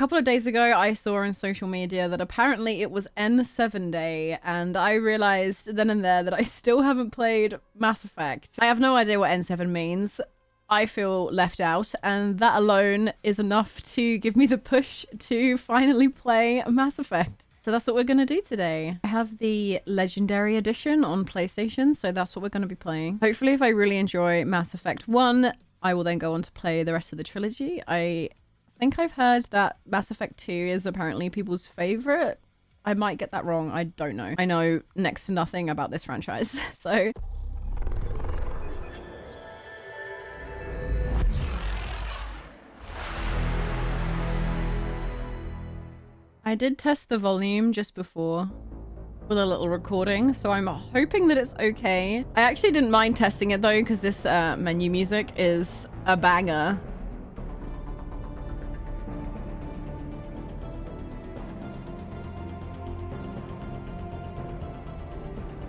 couple of days ago, I saw on social media that apparently it was N7 day, and I realized then and there that I still haven't played Mass Effect. I have no idea what N7 means. I feel left out, and that alone is enough to give me the push to finally play Mass Effect. So that's what we're going to do today. I have the Legendary Edition on PlayStation, so that's what we're going to be playing. Hopefully, if I really enjoy Mass Effect 1, I will then go on to play the rest of the trilogy. I think I've heard that Mass Effect 2 is apparently people's favorite. I might get that wrong. I don't know. I know next to nothing about this franchise, so... I did test the volume just before with a little recording, so I'm hoping that it's okay. I actually didn't mind testing it though, because this menu music is a banger.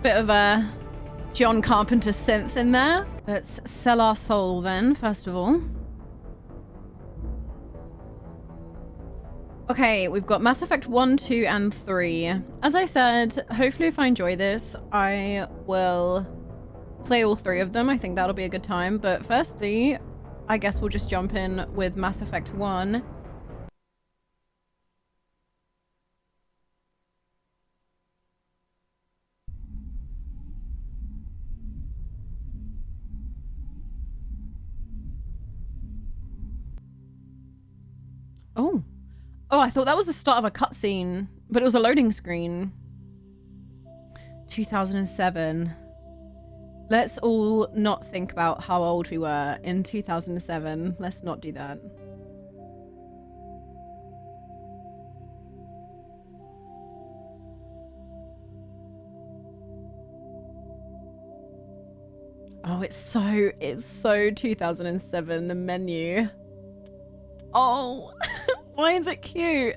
Bit of a John Carpenter synth in there. Let's sell our soul then, first of all. Okay, we've got Mass Effect 1, 2, and 3. As I said, hopefully if I enjoy this, I will play all 3 of them. I think that'll be a good time. But firstly, I guess we'll just jump in with Mass Effect 1. Oh. Oh, I thought that was the start of a cutscene, but it was a loading screen. 2007. Let's all not think about how old we were in 2007. Let's not do that. Oh, it's so 2007, the menu. Oh, why is it cute?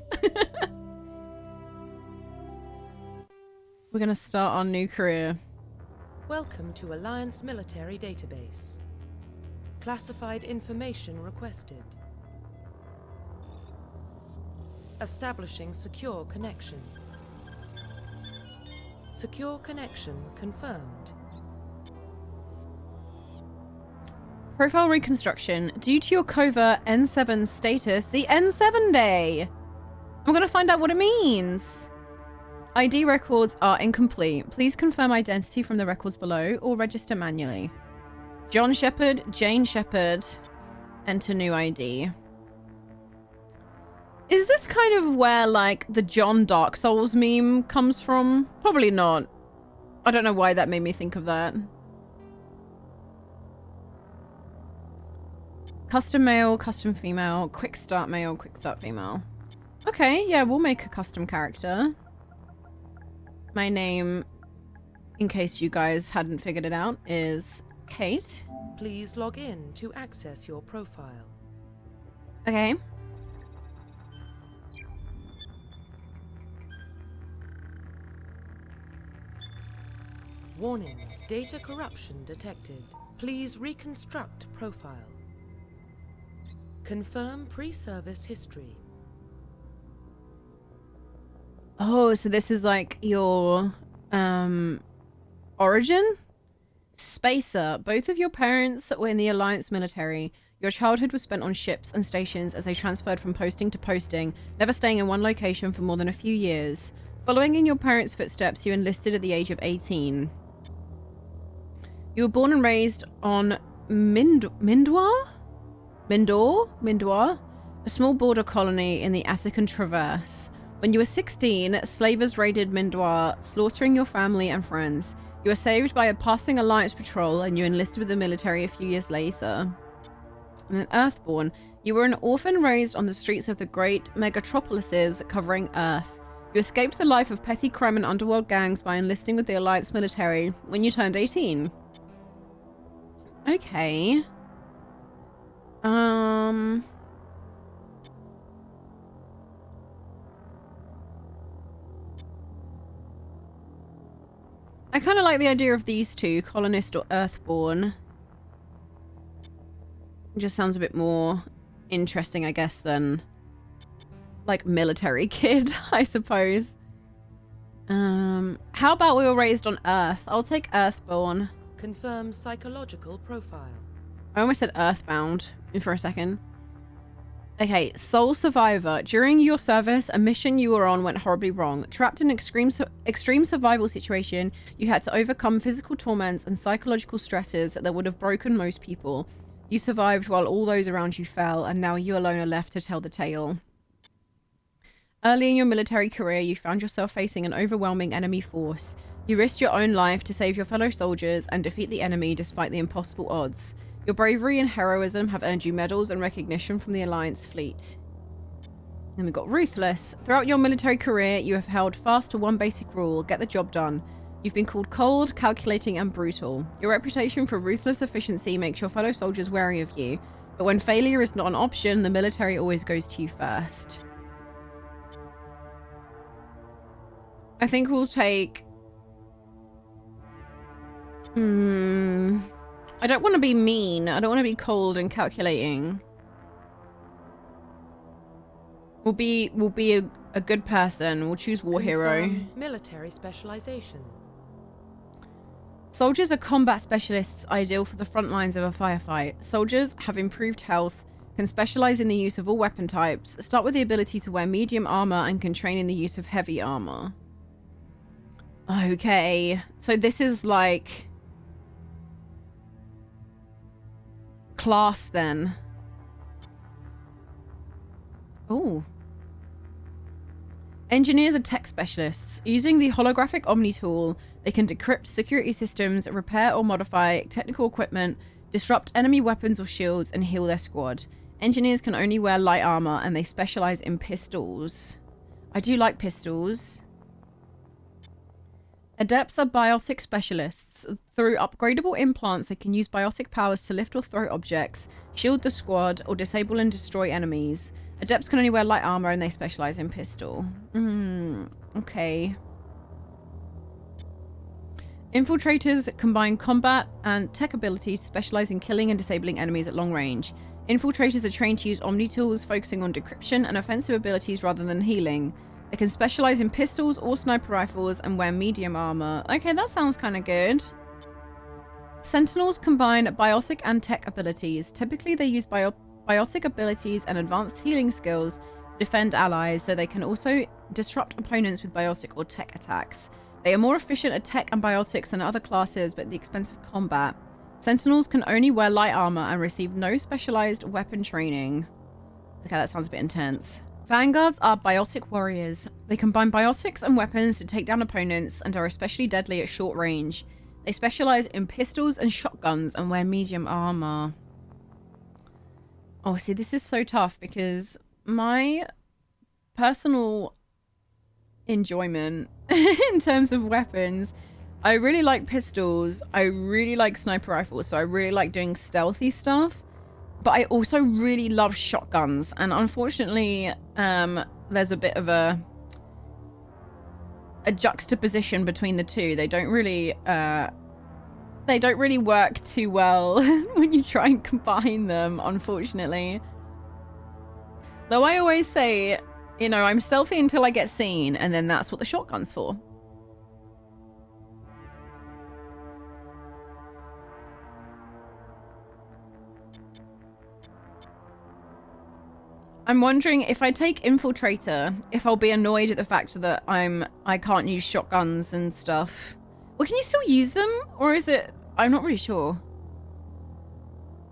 We're gonna start our new career. Welcome to Alliance Military Database. Classified information requested. Establishing secure connection. Secure connection confirmed. Profile reconstruction. Due to your covert N7 status, the N7 day. I'm gonna find out what it means. ID records are incomplete. Please confirm identity from the records below or register manually. John Shepard, Jane Shepard. Enter new ID. Is this kind of where, like, the John Dark Souls meme comes from? Probably not. I don't know why that made me think of that. Custom male, custom female, quick start male, quick start female. Okay, yeah, we'll make a custom character. My name, in case you guys hadn't figured it out, is Cait. Please log in to access your profile. Okay. Warning, data corruption detected. Please reconstruct profile. Confirm pre-service history. Oh, so this is like your origin? Spacer. Both of your parents were in the Alliance military. Your childhood was spent on ships and stations as they transferred from posting to posting, never staying in one location for more than a few years. Following in your parents' footsteps, you enlisted at the age of 18. You were born and raised on Mindor, a small border colony in the Attican Traverse. When you were 16, slavers raided Mindor, slaughtering your family and friends. You were saved by a passing Alliance patrol and you enlisted with the military a few years later. And then Earthborn. You were an orphan raised on the streets of the great megatropolises covering Earth. You escaped the life of petty crime and underworld gangs by enlisting with the Alliance military when you turned 18. Okay. I kind of like the idea of these two, colonist or earthborn. It just sounds a bit more interesting, I guess, than like military kid, I suppose. How about we were raised on Earth? I'll take Earthborn. Confirm psychological profile. I almost said Earthbound for a second. Okay, sole survivor. During your service, a mission you were on went horribly wrong. Trapped in an extreme survival situation, you had to overcome physical torments and psychological stresses that would have broken most people. You survived while all those around you fell, and now you alone are left to tell the tale. Early in your military career, you found yourself facing an overwhelming enemy force. You risked your own life to save your fellow soldiers and defeat the enemy despite the impossible odds. Your bravery and heroism have earned you medals and recognition from the Alliance fleet. Then we've got Ruthless. Throughout your military career, you have held fast to one basic rule: get the job done. You've been called cold, calculating, and brutal. Your reputation for ruthless efficiency makes your fellow soldiers wary of you. But when failure is not an option, the military always goes to you first. I think we'll take... I don't want to be mean. I don't want to be cold and calculating. We'll be a good person. We'll choose war hero. Military specialization. Soldiers are combat specialists, ideal for the front lines of a firefight. Soldiers have improved health, can specialize in the use of all weapon types, start with the ability to wear medium armor, and can train in the use of heavy armor. Okay, so this is like... class then. Oh. Engineers are tech specialists. Using the holographic Omni tool, they can decrypt security systems, repair or modify technical equipment, disrupt enemy weapons or shields, and heal their squad. Engineers can only wear light armor, and they specialize in pistols. I do like pistols. Adepts are biotic specialists. Through upgradable implants, they can use biotic powers to lift or throw objects, shield the squad, or disable and destroy enemies. Adepts can only wear light armor, and they specialize in pistol. Okay. Infiltrators combine combat and tech abilities to specialize in killing and disabling enemies at long range. Infiltrators are trained to use Omni tools, focusing on decryption and offensive abilities rather than healing. They can specialize in pistols or sniper rifles and wear medium armor. Okay, that sounds kind of good. Sentinels combine biotic and tech abilities. Typically, they use biotic abilities and advanced healing skills to defend allies, so they can also disrupt opponents with biotic or tech attacks. They are more efficient at tech and biotics than other classes, but at the expense of combat. Sentinels can only wear light armor and receive no specialized weapon training. Okay, that sounds a bit intense. Vanguards are biotic warriors. They combine biotics and weapons to take down opponents and are especially deadly at short range. They specialize in pistols and shotguns and wear medium armor. Oh, see, this is so tough because my personal enjoyment in terms of weapons, I really like pistols. I really like sniper rifles, so I really like doing stealthy stuff. But I also really love shotguns, and unfortunately, there's a bit of a juxtaposition between the two. They don't really work too well when you try and combine them, unfortunately. Though I always say, you know, I'm stealthy until I get seen, and then that's what the shotgun's for. I'm wondering if I take Infiltrator, if I'll be annoyed at the fact that I can't use shotguns and stuff. Well, can you still use them? Or is it... I'm not really sure.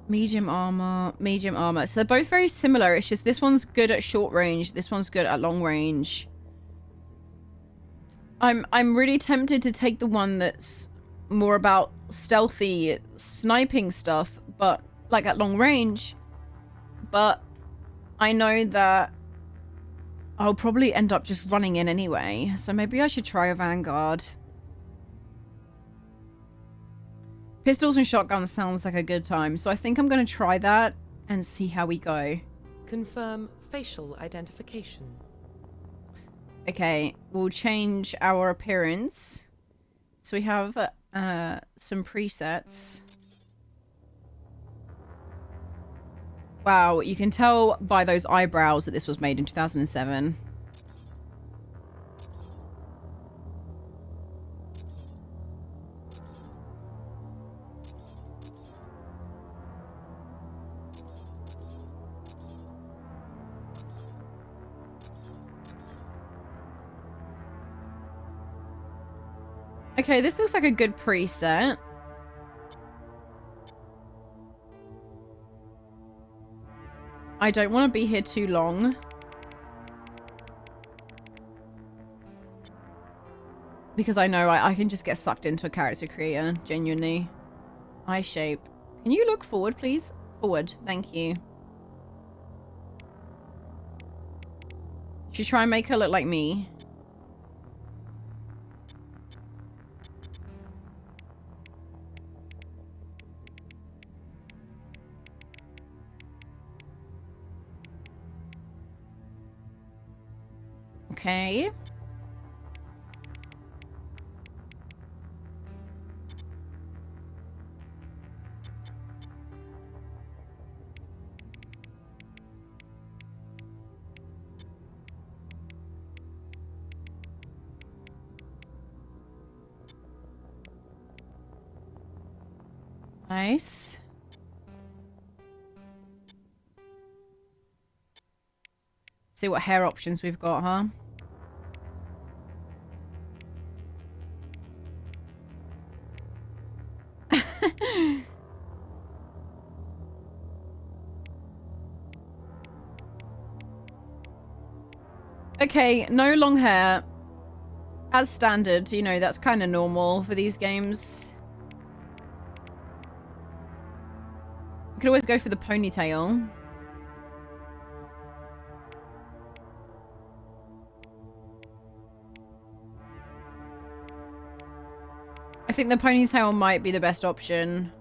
Medium armor, medium armor. So they're both very similar. It's just this one's good at short range. This one's good at long range. I'm really tempted to take the one that's more about stealthy sniping stuff, but like at long range. But I know that I'll probably end up just running in anyway, so maybe I should try a Vanguard. Pistols and shotguns sounds like a good time, so I think I'm going to try that and see how we go. Confirm facial identification. Okay, we'll change our appearance. So we have some presets. Wow, you can tell by those eyebrows that this was made in 2007. Okay, this looks like a good preset. I don't want to be here too long. Because I know I can just get sucked into a character creator, genuinely. Eye shape. Can you look forward, please? Forward, thank you. Should we try and make her look like me? Okay. Nice. See what hair options we've got, huh? Okay, no long hair. As standard, you know, that's kind of normal for these games. We could always go for the ponytail. I think the ponytail might be the best option.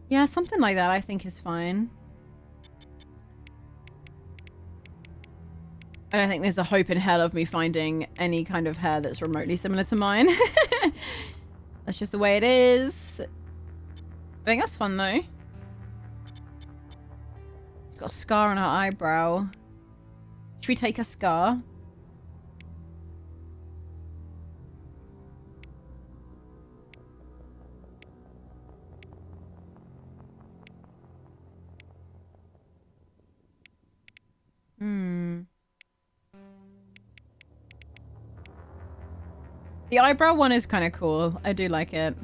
Yeah, something like that I think is fine. I don't think there's a hope in hell of me finding any kind of hair that's remotely similar to mine. That's just the way it is. I think that's fun though. Got a scar on her eyebrow. Should we take a scar? The eyebrow one is kind of cool. I do like it.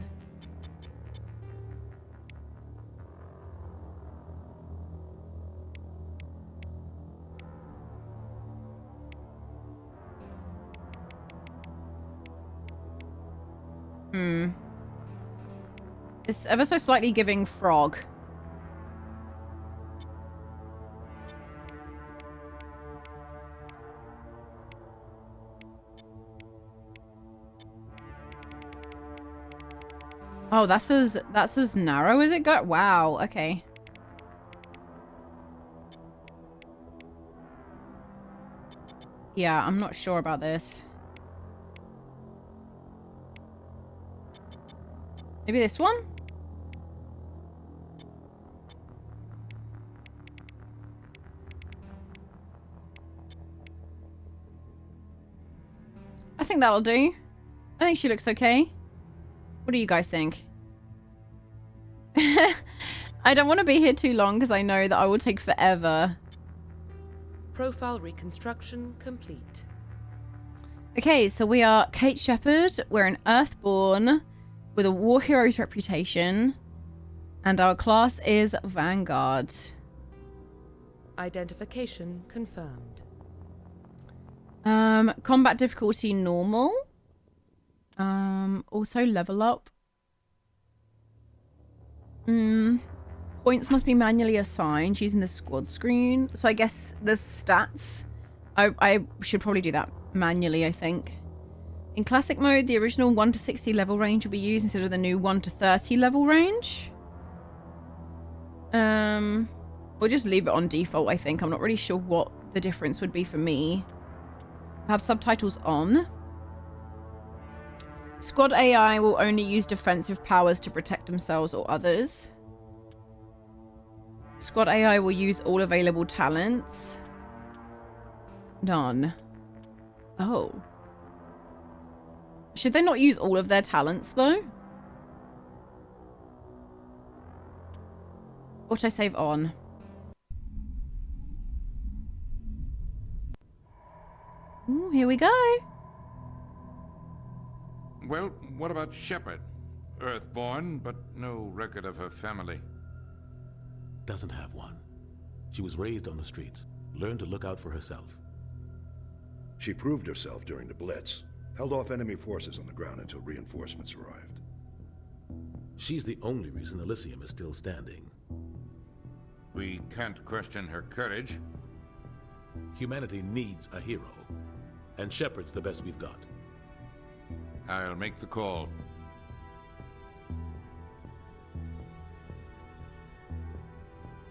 It's ever so slightly giving frog. Oh, that's as narrow as it got? Wow, okay. Yeah, I'm not sure about this. Maybe this one? I think that'll do. I think she looks okay. What do you guys think? I don't want to be here too long because I know that I will take forever. Profile reconstruction complete. Okay, so we are Cait Shepard. We're an Earthborn with a war hero's reputation. And our class is Vanguard. Identification confirmed. Combat difficulty normal. Auto level up. Points must be manually assigned using the squad screen. So I guess the stats, I should probably do that manually, I think. In classic mode, the original 1 to 60 level range will be used instead of the new 1 to 30 level range. We'll just leave it on default, I think. I'm not really sure what the difference would be for me. Have subtitles on. Squad AI will only use defensive powers to protect themselves or others. Squad AI will use all available talents. None. Oh. Should they not use all of their talents, though? Or should I save on? Ooh, here we go. Well, what about Shepard? Earthborn, but no record of her family. Doesn't have one. She was raised on the streets, learned to look out for herself. She proved herself during the Blitz, held off enemy forces on the ground until reinforcements arrived. She's the only reason Elysium is still standing. We can't question her courage. Humanity needs a hero, and Shepard's the best we've got. I'll make the call.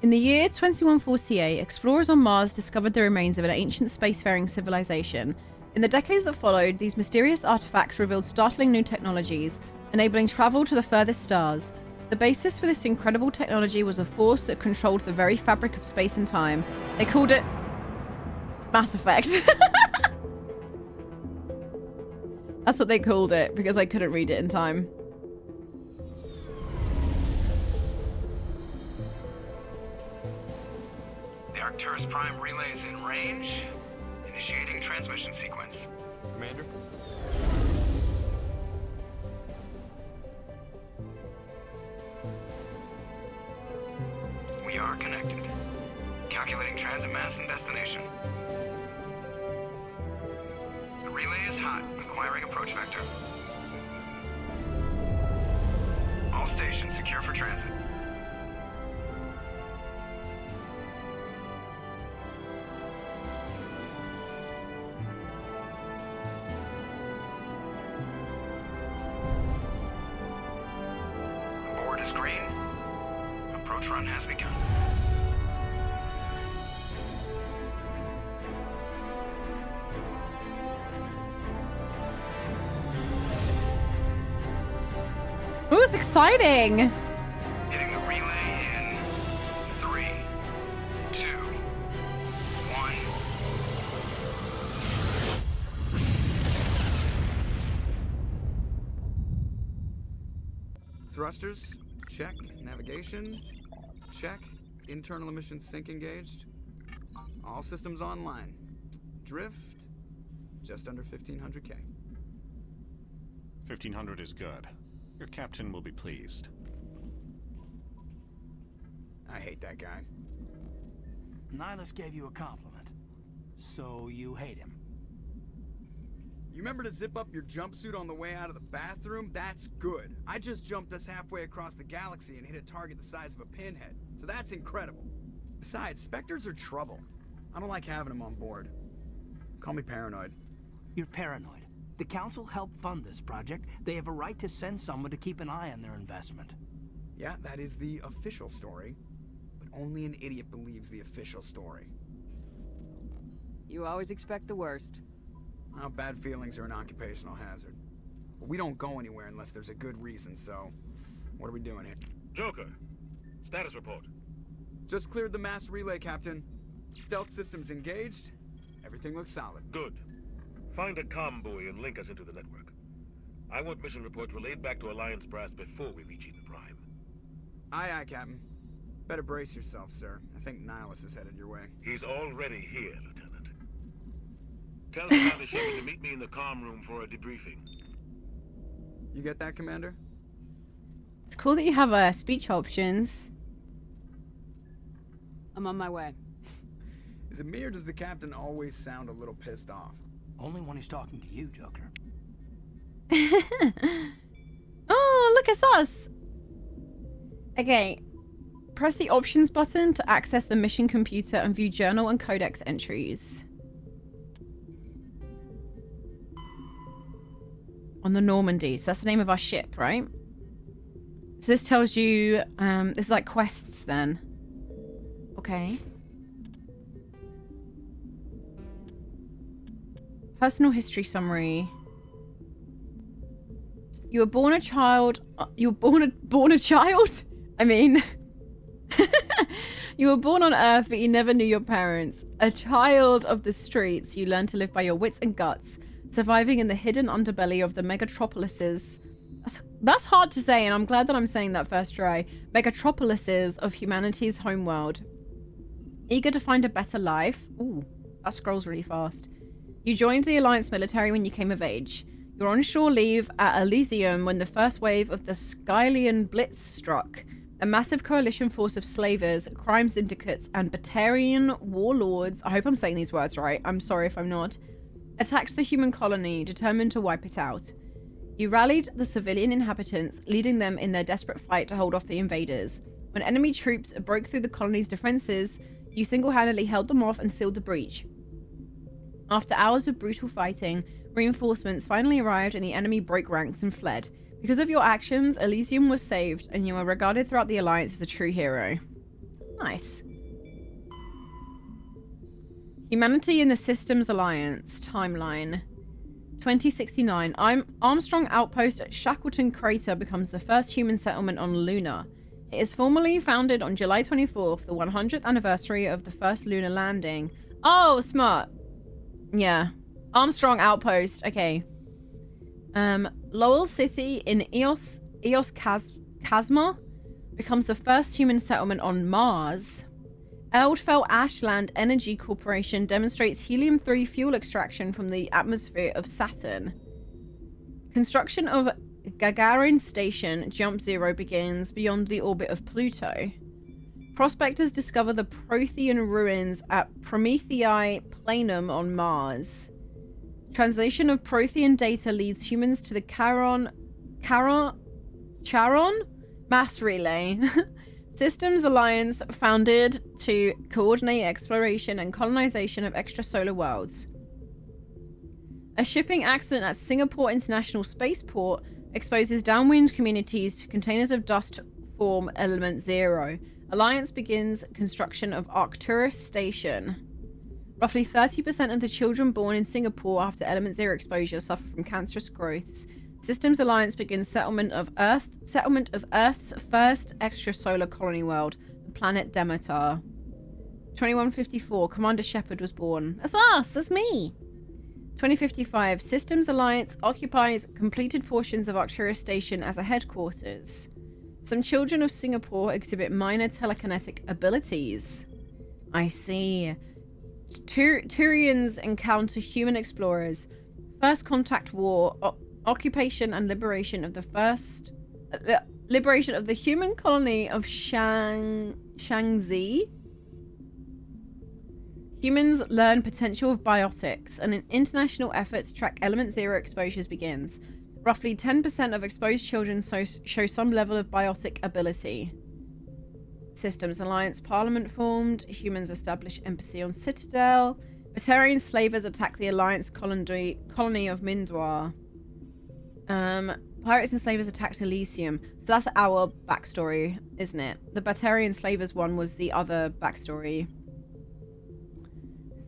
In the year 2148, explorers on Mars discovered the remains of an ancient spacefaring civilization. In the decades that followed, these mysterious artifacts revealed startling new technologies, enabling travel to the furthest stars. The basis for this incredible technology was a force that controlled the very fabric of space and time. They called it Mass Effect. That's what they called it, because I couldn't read it in time. The Arcturus Prime relay is in range. Initiating transmission sequence. Commander? We are connected. Calculating transit mass and destination. The relay is hot. Acquiring approach vector. All stations secure for transit. The board is green. Approach run has begun. It was exciting. Hitting the relay in 3, 2, 1. Thrusters, check. Navigation, check. Internal emission sync engaged. All systems online. Drift, just under 1500K. 1500 is good. Your captain will be pleased. I hate that guy. Nihlus gave you a compliment, so you hate him. You remember to zip up your jumpsuit on the way out of the bathroom? That's good. I just jumped us halfway across the galaxy and hit a target the size of a pinhead, so that's incredible. Besides, Spectres are trouble. I don't like having them on board. Call me paranoid. You're paranoid. The Council helped fund this project. They have a right to send someone to keep an eye on their investment. Yeah, that is the official story. But only an idiot believes the official story. You always expect the worst. Well, bad feelings are an occupational hazard. But we don't go anywhere unless there's a good reason, so... What are we doing here? Joker, status report. Just cleared the mass relay, Captain. Stealth systems engaged. Everything looks solid. Good. Find a comm buoy and link us into the network. I want mission reports relayed back to Alliance Brass before we reach Eden Prime. Aye, aye, Captain. Better brace yourself, sir. I think Nihlus is headed your way. He's already here, Lieutenant. Tell Commander Shepard to meet me in the comm room for a debriefing. You get that, Commander? It's cool that you have speech options. I'm on my way. Is it me or does the Captain always sound a little pissed off? Only when he's talking to you, Joker. Oh, look, it's us. Okay. Press the options button to access the mission computer and view journal and codex entries. On the Normandy. So that's the name of our ship, right? So this tells you, this is like quests then. Okay. Personal history summary. You were born a child. You were born a child? I mean, you were born on Earth, but you never knew your parents. A child of the streets, you learned to live by your wits and guts, surviving in the hidden underbelly of the megatropolises. That's hard to say, and I'm glad that I'm saying that first try. Megatropolises of humanity's homeworld. Eager to find a better life. Ooh, that scrolls really fast. You joined the Alliance military when you came of age. You're on shore leave at Elysium when the first wave of the Skylian Blitz struck. A massive coalition force of slavers, crime syndicates, and Batarian warlords, I hope I'm saying these words right, I'm sorry if I'm not, attacked the human colony, determined to wipe it out. You rallied the civilian inhabitants, leading them in their desperate fight to hold off the invaders. When enemy troops broke through the colony's defenses, you single-handedly held them off and sealed the breach. After hours of brutal fighting, reinforcements finally arrived and the enemy broke ranks and fled. Because of your actions, Elysium was saved, and you are regarded throughout the Alliance as a true hero. Nice. Humanity in the Systems Alliance. Timeline. 2069. Armstrong Outpost at Shackleton Crater becomes the first human settlement on Luna. It is formally founded on July 24th, the 100th anniversary of the first lunar landing. Oh, smart. Yeah. Armstrong Outpost. Okay. Lowell City in Eos Chasma becomes the first human settlement on Mars. Eldfell Ashland Energy Corporation demonstrates helium-3 fuel extraction from the atmosphere of Saturn. Construction of Gagarin Station Jump Zero begins beyond the orbit of Pluto. Prospectors discover the Prothean ruins at Promethei Planum on Mars. Translation of Prothean data leads humans to the Charon mass relay. Systems Alliance founded to coordinate exploration and colonization of extrasolar worlds. A shipping accident at Singapore International Spaceport exposes downwind communities to containers of dust form element 0. Alliance begins construction of Arcturus Station. Roughly 30% of the children born in Singapore after element 0 exposure suffer from cancerous growths. Systems Alliance begins settlement of Earth's first extrasolar colony world, the planet Demeter. 2154, Commander Shepard was born. That's us, that's me. 2055, Systems Alliance occupies completed portions of Arcturus Station as a headquarters. Some children of Singapore exhibit minor telekinetic abilities. I see. Turians encounter human explorers. First Contact War. Occupation and liberation of the human colony of Shangzi. Humans learn potential of biotics, and an international effort to track element 0 exposures begins. Roughly 10% of exposed children show some level of biotic ability. Systems Alliance Parliament formed. Humans establish embassy on Citadel. Batarian slavers attack the Alliance colony of Mindwar. Pirates and slavers attacked Elysium. So that's our backstory, isn't it? The Batarian slavers one was the other backstory.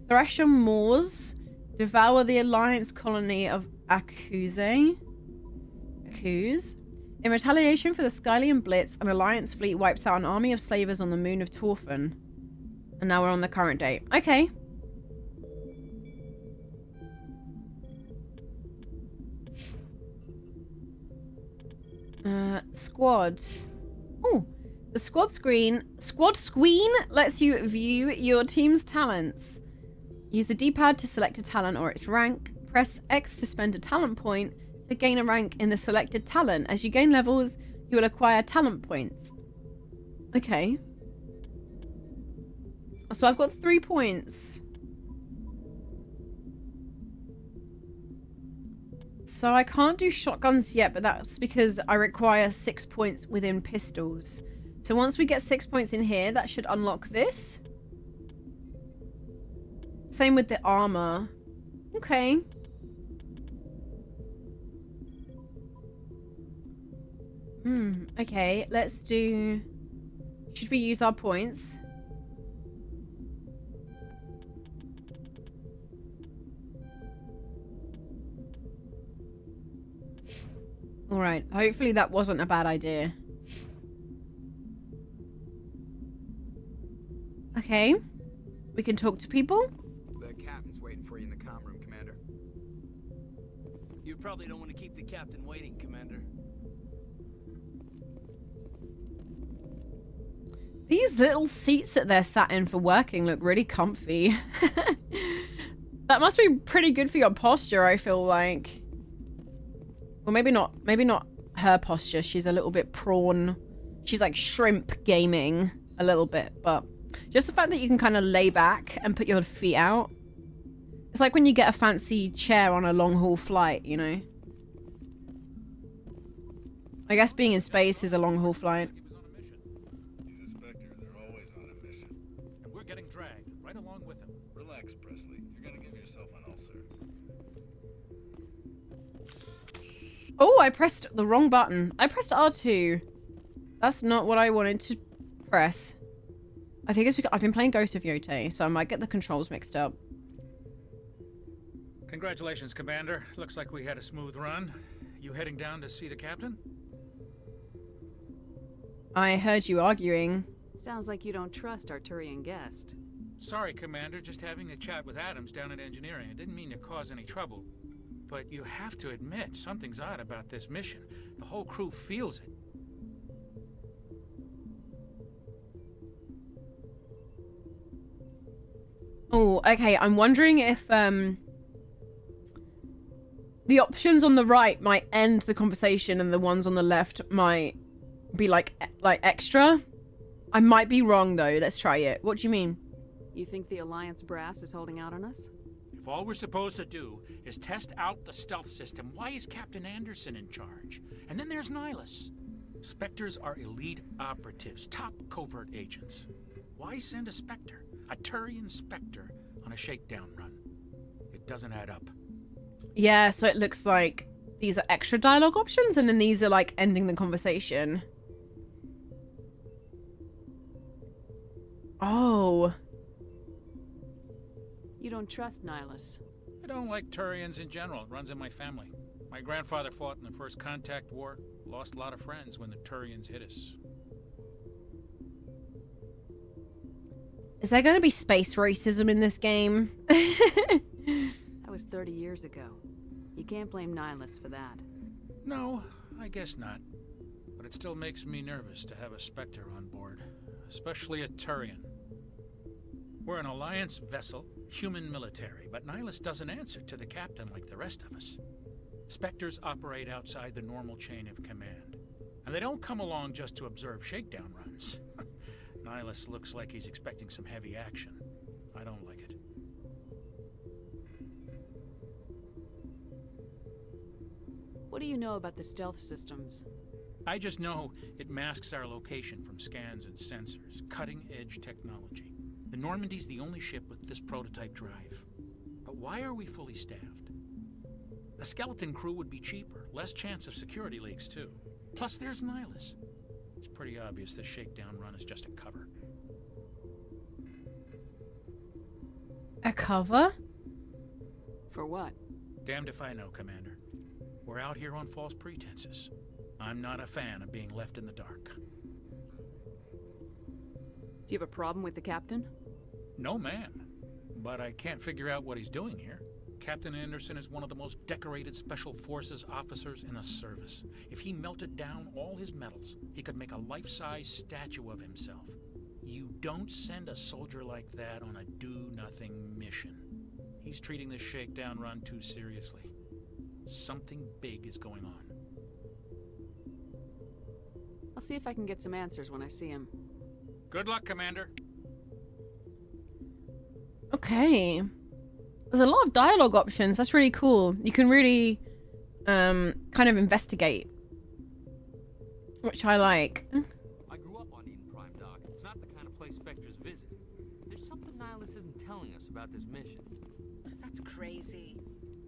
Thresham Moors devour the Alliance colony of Accuse. In retaliation for the Skylian Blitz, an Alliance fleet wipes out an army of slavers on the moon of Torfan. And now we're on the current date. Okay. Squad. Oh, the squad screen lets you view your team's talents. Use the D-pad to select a talent or its rank. Press X to spend a talent point to gain a rank in the selected talent. As you gain levels, you will acquire talent points. Okay. So I've got 3 points. So I can't do shotguns yet, but that's because I require 6 points within pistols. So once we get 6 points in here, that should unlock this. Same with the armor. Okay. Okay, let's do... Should we use our points? Alright, hopefully that wasn't a bad idea. Okay. We can talk to people. The captain's waiting for you in the comm room, Commander. You probably don't want to keep the captain waiting, Commander. These little seats that they're sat in for working look really comfy. That must be pretty good for your posture, I feel like. Well, maybe not her posture. She's a little bit prawn. She's like shrimp gaming a little bit, but just the fact that you can kind of lay back and put your feet out. It's like when you get a fancy chair on a long haul flight, you know? I guess being in space is a long haul flight. He's a Spectre. They're always on a mission. And we're getting dragged right along with him. Relax, Presley. You're gonna give yourself an ulcer. Oh, I pressed the wrong button. I pressed R2. That's not what I wanted to press. I think it's because I've been playing Ghost of Yotei, so I might get the controls mixed up. Congratulations, Commander. Looks like we had a smooth run. You heading down to see the captain? I heard you arguing. Sounds like you don't trust our Turian guest. Sorry, Commander. Just having a chat with Adams down at engineering. I didn't mean to cause any trouble. But you have to admit, something's odd about this mission. The whole crew feels it. Oh, okay. I'm wondering if the options on the right might end the conversation and the ones on the left might be like extra. I might be wrong though. Let's try it. What do you mean? You think the Alliance brass is holding out on us? If all we're supposed to do is test out the stealth system, why is Captain Anderson in charge? And then there's Nihlus. Spectres are elite operatives, top covert agents. Why send a Spectre, a Turian Spectre, on a shakedown run? It doesn't add up. Yeah, so it looks like these are extra dialogue options and then these are like ending the conversation. Oh. You don't trust Nihlus. I don't like Turians in general. It runs in my family. My grandfather fought in the First Contact War. Lost a lot of friends when the Turians hit us. Is there going to be space racism in this game? That was 30 years ago. You can't blame Nihlus for that. No, I guess not. But it still makes me nervous to have a Spectre on board. Especially a Turian. We're an Alliance vessel, human military, but Nihlus doesn't answer to the captain like the rest of us. Spectres operate outside the normal chain of command. And they don't come along just to observe shakedown runs. Nihlus looks like he's expecting some heavy action. I don't like it. What do you know about the stealth systems? I just know it masks our location from scans and sensors. Cutting-edge technology. The Normandy's the only ship with this prototype drive. But why are we fully staffed? A skeleton crew would be cheaper. Less chance of security leaks, too. Plus, there's Nihlus. It's pretty obvious this shakedown run is just a cover. A cover? For what? Damned if I know, Commander. We're out here on false pretenses. I'm not a fan of being left in the dark. Do you have a problem with the captain? No, ma'am. But I can't figure out what he's doing here. Captain Anderson is one of the most decorated Special Forces officers in the service. If he melted down all his medals, he could make a life-size statue of himself. You don't send a soldier like that on a do-nothing mission. He's treating this shakedown run too seriously. Something big is going on. I'll see if I can get some answers when I see him. Good luck, Commander. Okay. There's a lot of dialogue options. That's really cool. You can really kind of investigate, which I like. I grew up on Eden Prime, Doc. It's not the kind of place Spectres visit. There's something Nihlus isn't telling us about this mission. That's crazy.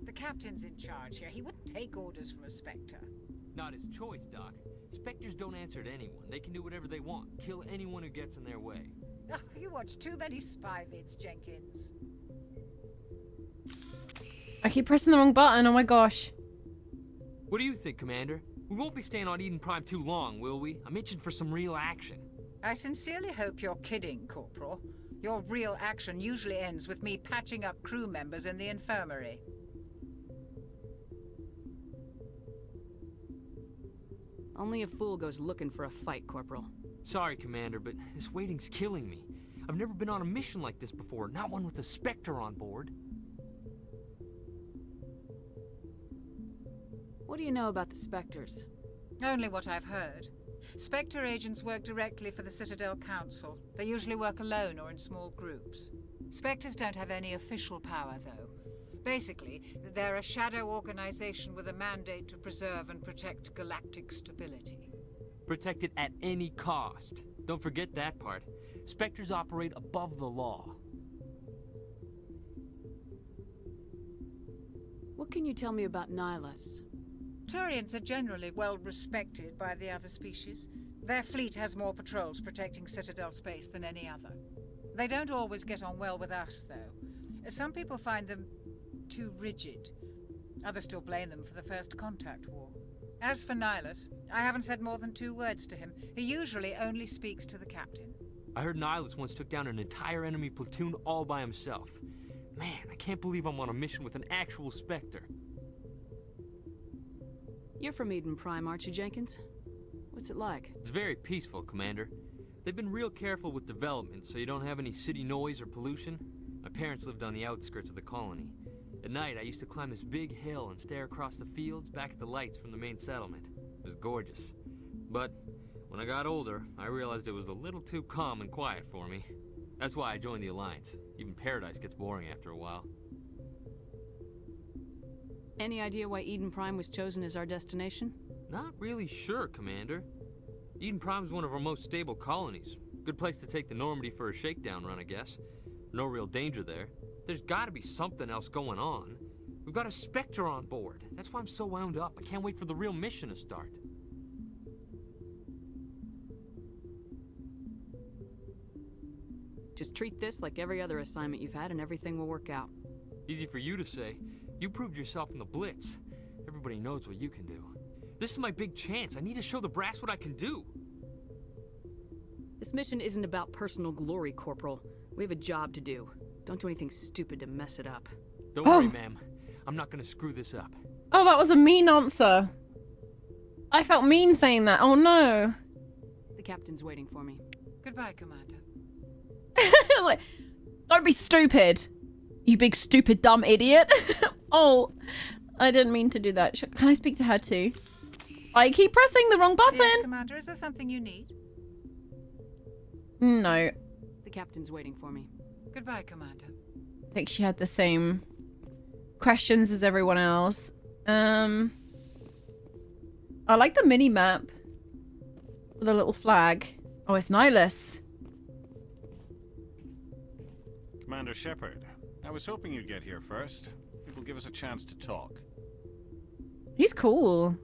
The captain's in charge here. He wouldn't take orders from a Spectre. Not his choice, Doc. Spectres don't answer to anyone. They can do whatever they want. Kill anyone who gets in their way. Oh, you watch too many spy vids, Jenkins. I keep pressing the wrong button, oh my gosh. What do you think, Commander? We won't be staying on Eden Prime too long, will we? I'm itching for some real action. I sincerely hope you're kidding, Corporal. Your real action usually ends with me patching up crew members in the infirmary. Only a fool goes looking for a fight, Corporal. Sorry, Commander, but this waiting's killing me. I've never been on a mission like this before, not one with a Spectre on board. What do you know about the Spectres? Only what I've heard. Spectre agents work directly for the Citadel Council. They usually work alone or in small groups. Spectres don't have any official power, though. Basically, they're a shadow organization with a mandate to preserve and protect galactic stability. Protect it at any cost. Don't forget that part. Spectres operate above the law. What can you tell me about Nihlus? Turians are generally well respected by the other species. Their fleet has more patrols protecting Citadel space than any other. They don't always get on well with us, though. Some people find them too rigid. Others still blame them for the First Contact War. As for Nihlus, I haven't said more than 2 words to him. He usually only speaks to the captain. I heard Nihlus once took down an entire enemy platoon all by himself. Man, I can't believe I'm on a mission with an actual Spectre. You're from Eden Prime, aren't you, Jenkins? What's it like? It's very peaceful, Commander. They've been real careful with development, so you don't have any city noise or pollution. My parents lived on the outskirts of the colony. At night, I used to climb this big hill and stare across the fields back at the lights from the main settlement. It was gorgeous. But when I got older, I realized it was a little too calm and quiet for me. That's why I joined the Alliance. Even Paradise gets boring after a while. Any idea why Eden Prime was chosen as our destination? Not really sure, Commander. Eden Prime's one of our most stable colonies. Good place to take the Normandy for a shakedown run, I guess. No real danger there. There's gotta be something else going on. We've got a Spectre on board. That's why I'm so wound up. I can't wait for the real mission to start. Just treat this like every other assignment you've had and everything will work out. Easy for you to say. You proved yourself in the Blitz. Everybody knows what you can do. This is my big chance. I need to show the brass what I can do. This mission isn't about personal glory, Corporal. We have a job to do. Don't do anything stupid to mess it up. Don't worry, ma'am. I'm not gonna screw this up. Oh, that was a mean answer. I felt mean saying that. Oh no. The captain's waiting for me. Goodbye, Commander. Like, don't be stupid. You big stupid dumb idiot. Oh, I didn't mean to do that. Can I speak to her too? I keep pressing the wrong button. Yes, Commander. Is there something you need? No. The captain's waiting for me. Goodbye, Commander. I think she had the same questions as everyone else. I like the mini map with a little flag. Oh, it's Nihlus. Commander Shepard, I was hoping you'd get here first. It will give us a chance to talk. He's cool.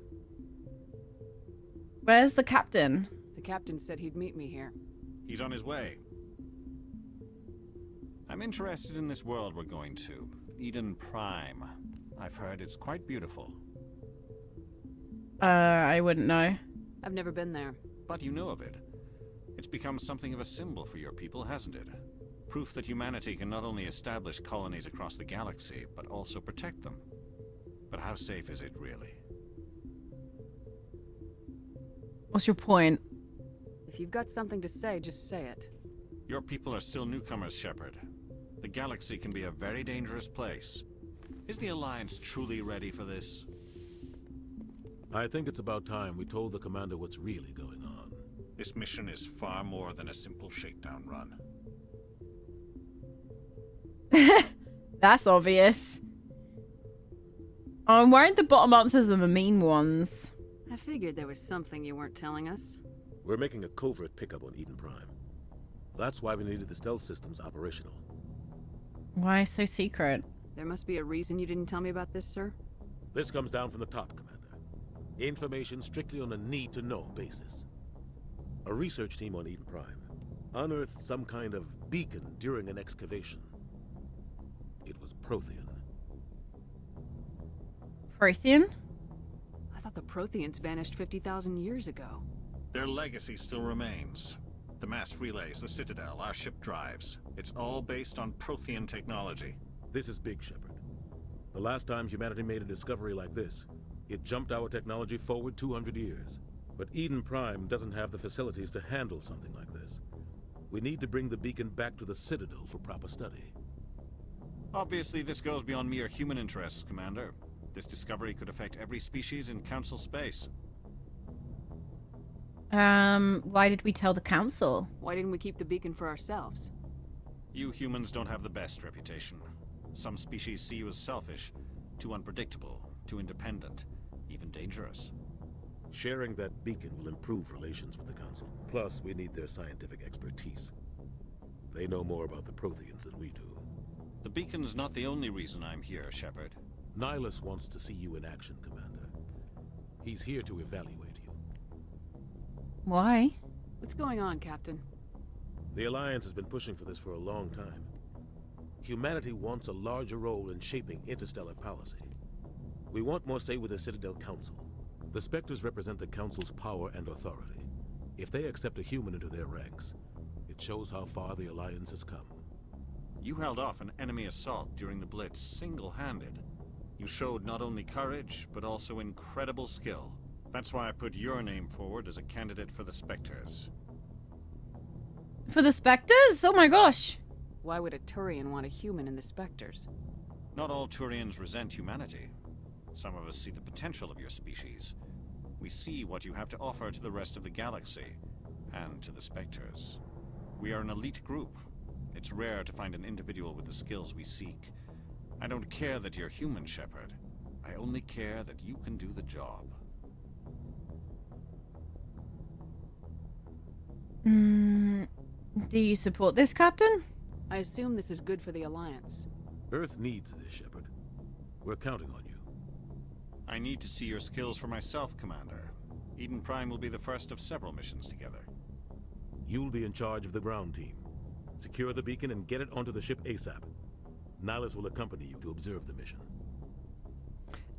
Where's the captain? The captain said he'd meet me here. He's on his way. I'm interested in this world we're going to. Eden Prime. I've heard it's quite beautiful. I wouldn't know. I've never been there. But you know of it. It's become something of a symbol for your people, hasn't it? Proof that humanity can not only establish colonies across the galaxy, but also protect them. But how safe is it, really? What's your point? If you've got something to say, just say it. Your people are still newcomers, Shepard. The galaxy can be a very dangerous place. Is the Alliance truly ready for this? I think it's about time we told the commander what's really going on. This mission is far more than a simple shakedown run. That's obvious. I'm worried the bottom answers are the mean ones. I figured there was something you weren't telling us. We're making a covert pickup on Eden Prime. That's why we needed the stealth systems operational. Why so secret? There must be a reason you didn't tell me about this, sir. This comes down from the top, Commander. Information strictly on a need-to-know basis. A research team on Eden Prime unearthed some kind of beacon during an excavation. It was Prothean. Prothean? I thought the Protheans vanished 50,000 years ago. Their legacy still remains. The mass relays, the Citadel, our ship drives. It's all based on Prothean technology. This is big, Shepard. The last time humanity made a discovery like this, it jumped our technology forward 200 years. But Eden Prime doesn't have the facilities to handle something like this. We need to bring the beacon back to the Citadel for proper study. Obviously, this goes beyond mere human interests, Commander. This discovery could affect every species in Council space. Why did we tell the Council? Why didn't we keep the beacon for ourselves? You humans don't have the best reputation. Some species see you as selfish, too unpredictable, too independent, even dangerous. Sharing that beacon will improve relations with the Council. Plus, we need their scientific expertise. They know more about the Protheans than we do. The beacon's not the only reason I'm here, Shepard. Nihlus wants to see you in action, Commander. He's here to evaluate you. Why? What's going on, Captain? The Alliance has been pushing for this for a long time. Humanity wants a larger role in shaping interstellar policy. We want more say with the Citadel Council. The Spectres represent the Council's power and authority. If they accept a human into their ranks, it shows how far the Alliance has come. You held off an enemy assault during the Blitz single-handed. You showed not only courage, but also incredible skill. That's why I put your name forward as a candidate for the Spectres. For the Spectres? Oh my gosh. Why would a Turian want a human in the Spectres? Not all Turians resent humanity. Some of us see the potential of your species. We see what you have to offer to the rest of the galaxy, and to the Spectres. We are an elite group. It's rare to find an individual with the skills we seek. I don't care that you're human, Shepard. I only care that you can do the job. Do you support this, Captain? I assume this is good for the Alliance. Earth needs this, Shepard. We're counting on you. I need to see your skills for myself, Commander. Eden Prime will be the first of several missions together. You'll be in charge of the ground team. Secure the beacon and get it onto the ship ASAP. Nihlus will accompany you to observe the mission.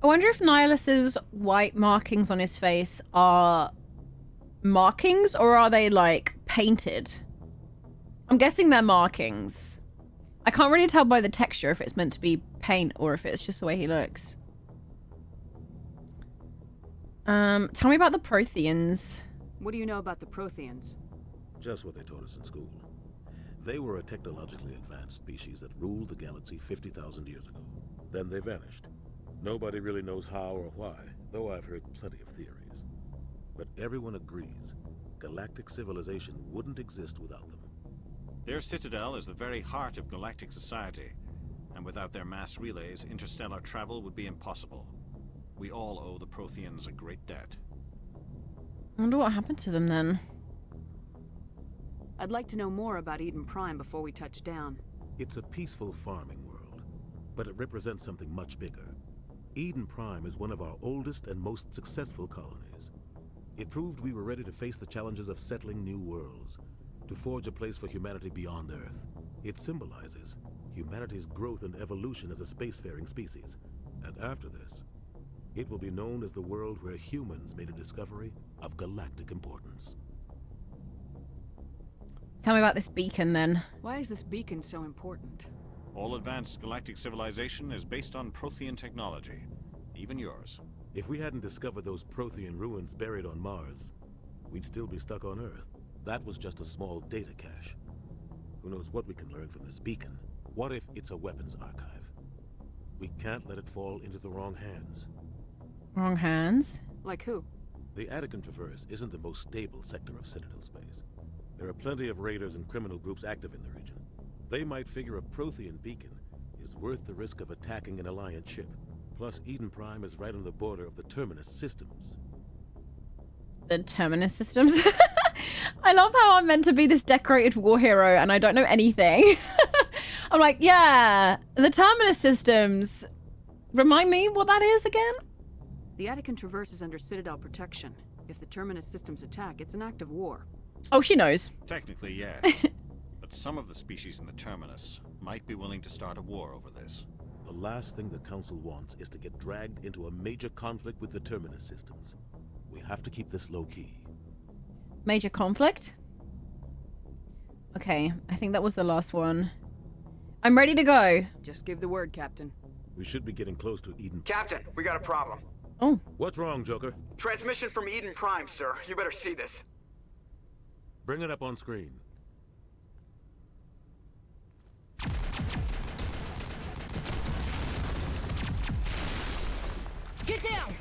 I wonder if Nihlus's white markings on his face are markings, or are they, like, painted? I'm guessing they're markings. I can't really tell by the texture if it's meant to be paint or if it's just the way he looks. Tell me about the Protheans. What do you know about the Protheans? Just what they taught us in school. They were a technologically advanced species that ruled the galaxy 50,000 years ago. Then they vanished. Nobody really knows how or why, though I've heard plenty of theories. But everyone agrees, galactic civilization wouldn't exist without them. Their Citadel is the very heart of galactic society, and without their mass relays, interstellar travel would be impossible. We all owe the Protheans a great debt. I wonder what happened to them then. I'd like to know more about Eden Prime before we touch down. It's a peaceful farming world, but it represents something much bigger. Eden Prime is one of our oldest and most successful colonies. It proved we were ready to face the challenges of settling new worlds, to forge a place for humanity beyond Earth. It symbolizes humanity's growth and evolution as a spacefaring species. And after this, it will be known as the world where humans made a discovery of galactic importance. Tell me about this beacon, then. Why is this beacon so important? All advanced galactic civilization is based on Prothean technology, even yours. If we hadn't discovered those Prothean ruins buried on Mars, we'd still be stuck on Earth. That was just a small data cache. Who knows what we can learn from this beacon? What if it's a weapons archive? We can't let it fall into the wrong hands. Wrong hands? Like who? The Attican Traverse isn't the most stable sector of Citadel space. There are plenty of raiders and criminal groups active in the region. They might figure a Prothean beacon is worth the risk of attacking an Alliance ship. Plus, Eden Prime is right on the border of the Terminus systems. The Terminus systems? I love how I'm meant to be this decorated war hero and I don't know anything. I'm like, yeah, the Terminus systems. Remind me what that is again? The attic can traverse is under Citadel protection. If the Terminus systems attack, it's an act of war. Oh, she knows. Technically, yes. But some of the species in the Terminus might be willing to start a war over this. The last thing the Council wants is to get dragged into a major conflict with the Terminus systems. We have to keep this low-key. Major conflict? Okay, I think that was the last one. I'm ready to go. Just give the word, Captain. We should be getting close to Eden. Captain, we got a problem. Oh. What's wrong, Joker? Transmission from Eden Prime, sir. You better see this. Bring it up on screen. Get down!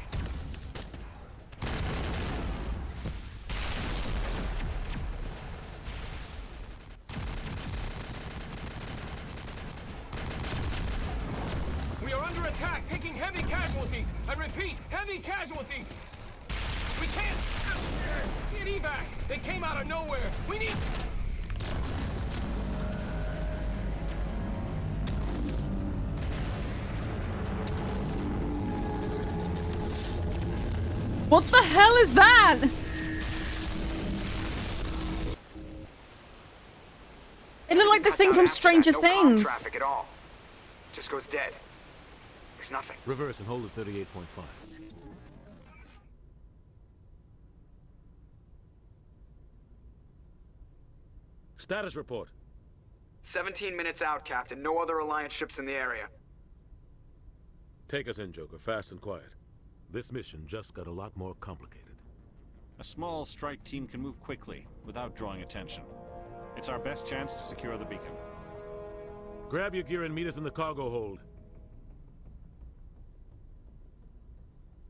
We are under attack, taking heavy casualties. I repeat, heavy casualties. We can't get evac. They came out of nowhere. We need... What the hell is that? It looked like the thing from Stranger Things. No traffic at all. Just goes dead. There's nothing. Reverse and hold at 38.5. Status report. 17 minutes out, Captain. No other Alliance ships in the area. Take us in, Joker. Fast and quiet. This mission just got a lot more complicated. A small strike team can move quickly, without drawing attention. It's our best chance to secure the beacon. Grab your gear and meet us in the cargo hold.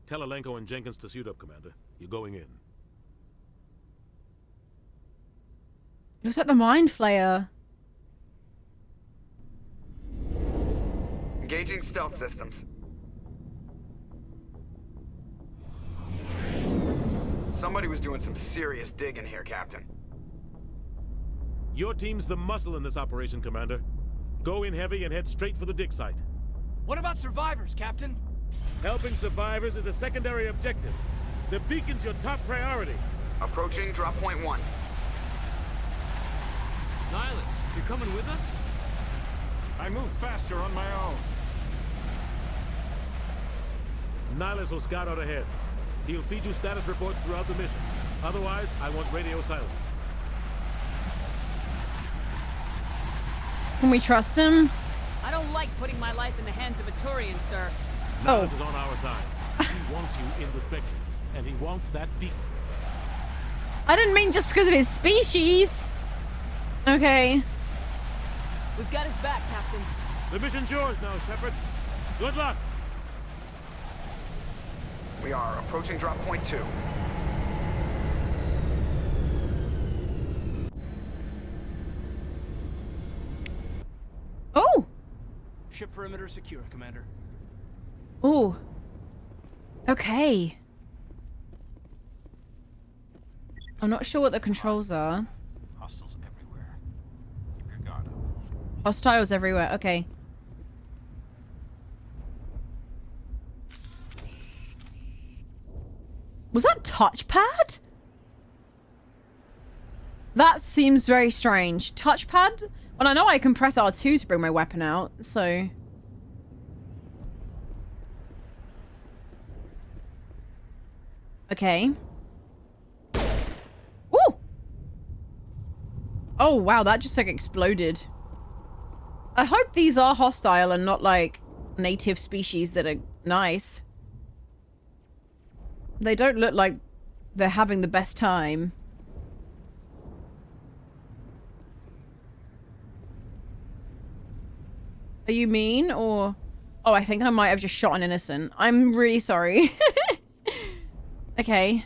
Tell Alenko and Jenkins to suit up, Commander. You're going in. Looks like the Mind Flayer. Engaging stealth systems. Somebody was doing some serious digging here, Captain. Your team's the muscle in this operation, Commander. Go in heavy and head straight for the dig site. What about survivors, Captain? Helping survivors is a secondary objective. The beacon's your top priority. Approaching drop point 1. Nihlus, you're coming with us? I move faster on my own. Nihlus will scout out ahead. He'll feed you status reports throughout the mission. Otherwise, I want radio silence. Can we trust him? I don't like putting my life in the hands of a Turian, sir. Nihlus is on our side. He wants you in the Spectres, and he wants that beacon. I didn't mean just because of his species. Okay. We've got his back, Captain. The mission's yours now, Shepard. Good luck. We are approaching drop point 2. Oh! Ship perimeter secure, Commander. Oh. Okay. I'm not sure what the controls are. Hostiles everywhere. Keep your guard up. Hostiles everywhere. Okay. Was that touchpad? That seems very strange. Touchpad? Well, I know I can press R2 to bring my weapon out, so... Okay. Ooh! Oh, wow, that just like exploded. I hope these are hostile and not like native species that are nice. They don't look like they're having the best time. Are you mean, or... Oh, I think I might have just shot an innocent. I'm really sorry. Okay.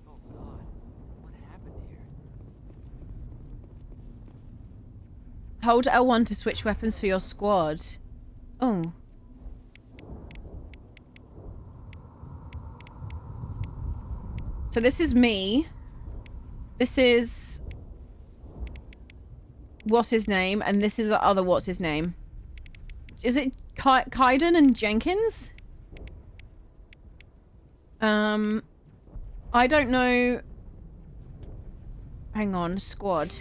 Oh God, what happened here? Hold L1 to switch weapons for your squad. Oh. So this is me. This is... What's his name? And this is the other what's his name? Is it Kaiden and Jenkins. I don't know. Hang on, squad.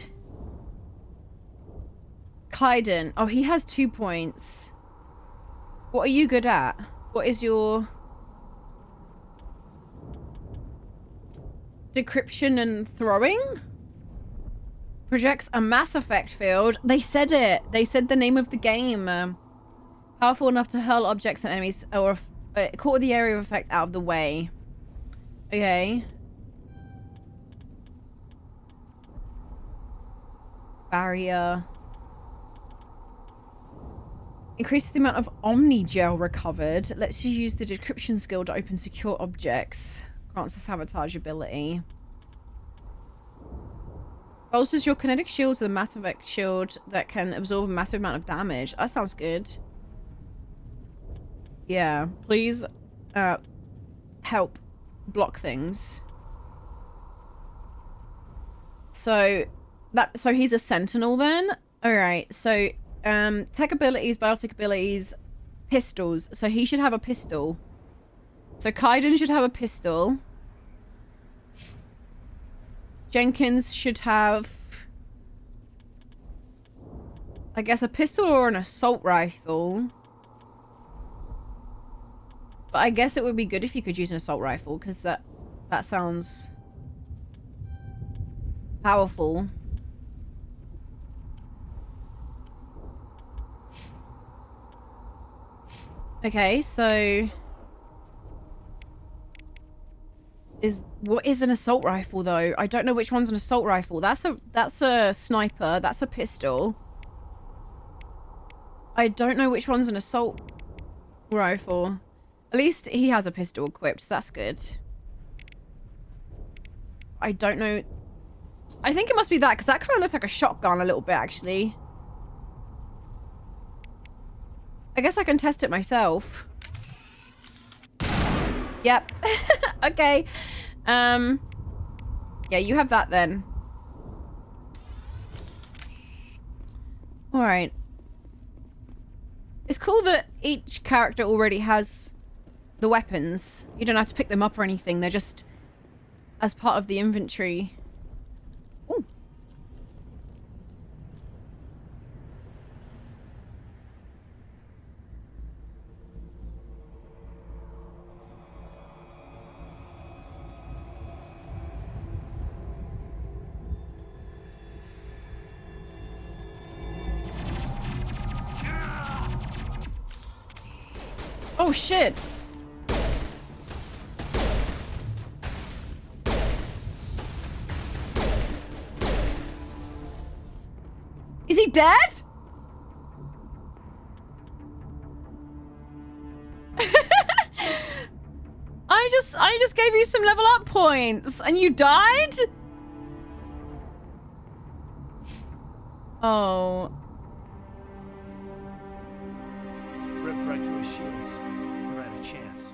Kaiden. Oh, he has 2 points. What are you good at? What is your... Decryption and throwing? Projects a mass effect field. They said it. They said the name of the game. Powerful enough to hurl objects and enemies or quarter the area of effect out of the way. Okay. Barrier. Increases the amount of Omni Gel recovered. Lets you use the decryption skill to open secure objects. Grants a sabotage ability. Bolsters your kinetic shields with a Mass Effect shield that can absorb a massive amount of damage. That sounds good. Yeah, please help block things. So he's a sentinel then? Alright, so tech abilities, biotic abilities, pistols. So he should have a pistol. So Kaiden should have a pistol. Jenkins should have, I guess, a pistol or an assault rifle. But I guess it would be good if you could use an assault rifle, because that sounds powerful. Okay, so what is an assault rifle though? I don't know which one's an assault rifle. That's a sniper. That's a pistol. I don't know which one's an assault rifle. At least he has a pistol equipped, so that's good. I don't know. I think it must be that, because that kind of looks like a shotgun a little bit, actually. I guess I can test it myself. Yep. Okay. Yeah, you have that then. Alright. It's cool that each character already has the weapons. You don't have to pick them up or anything. They're just as part of the inventory. Ooh. Oh shit. Is he dead? I just gave you some level up points and you died? Oh. Ripped right through his shields. Never had a chance.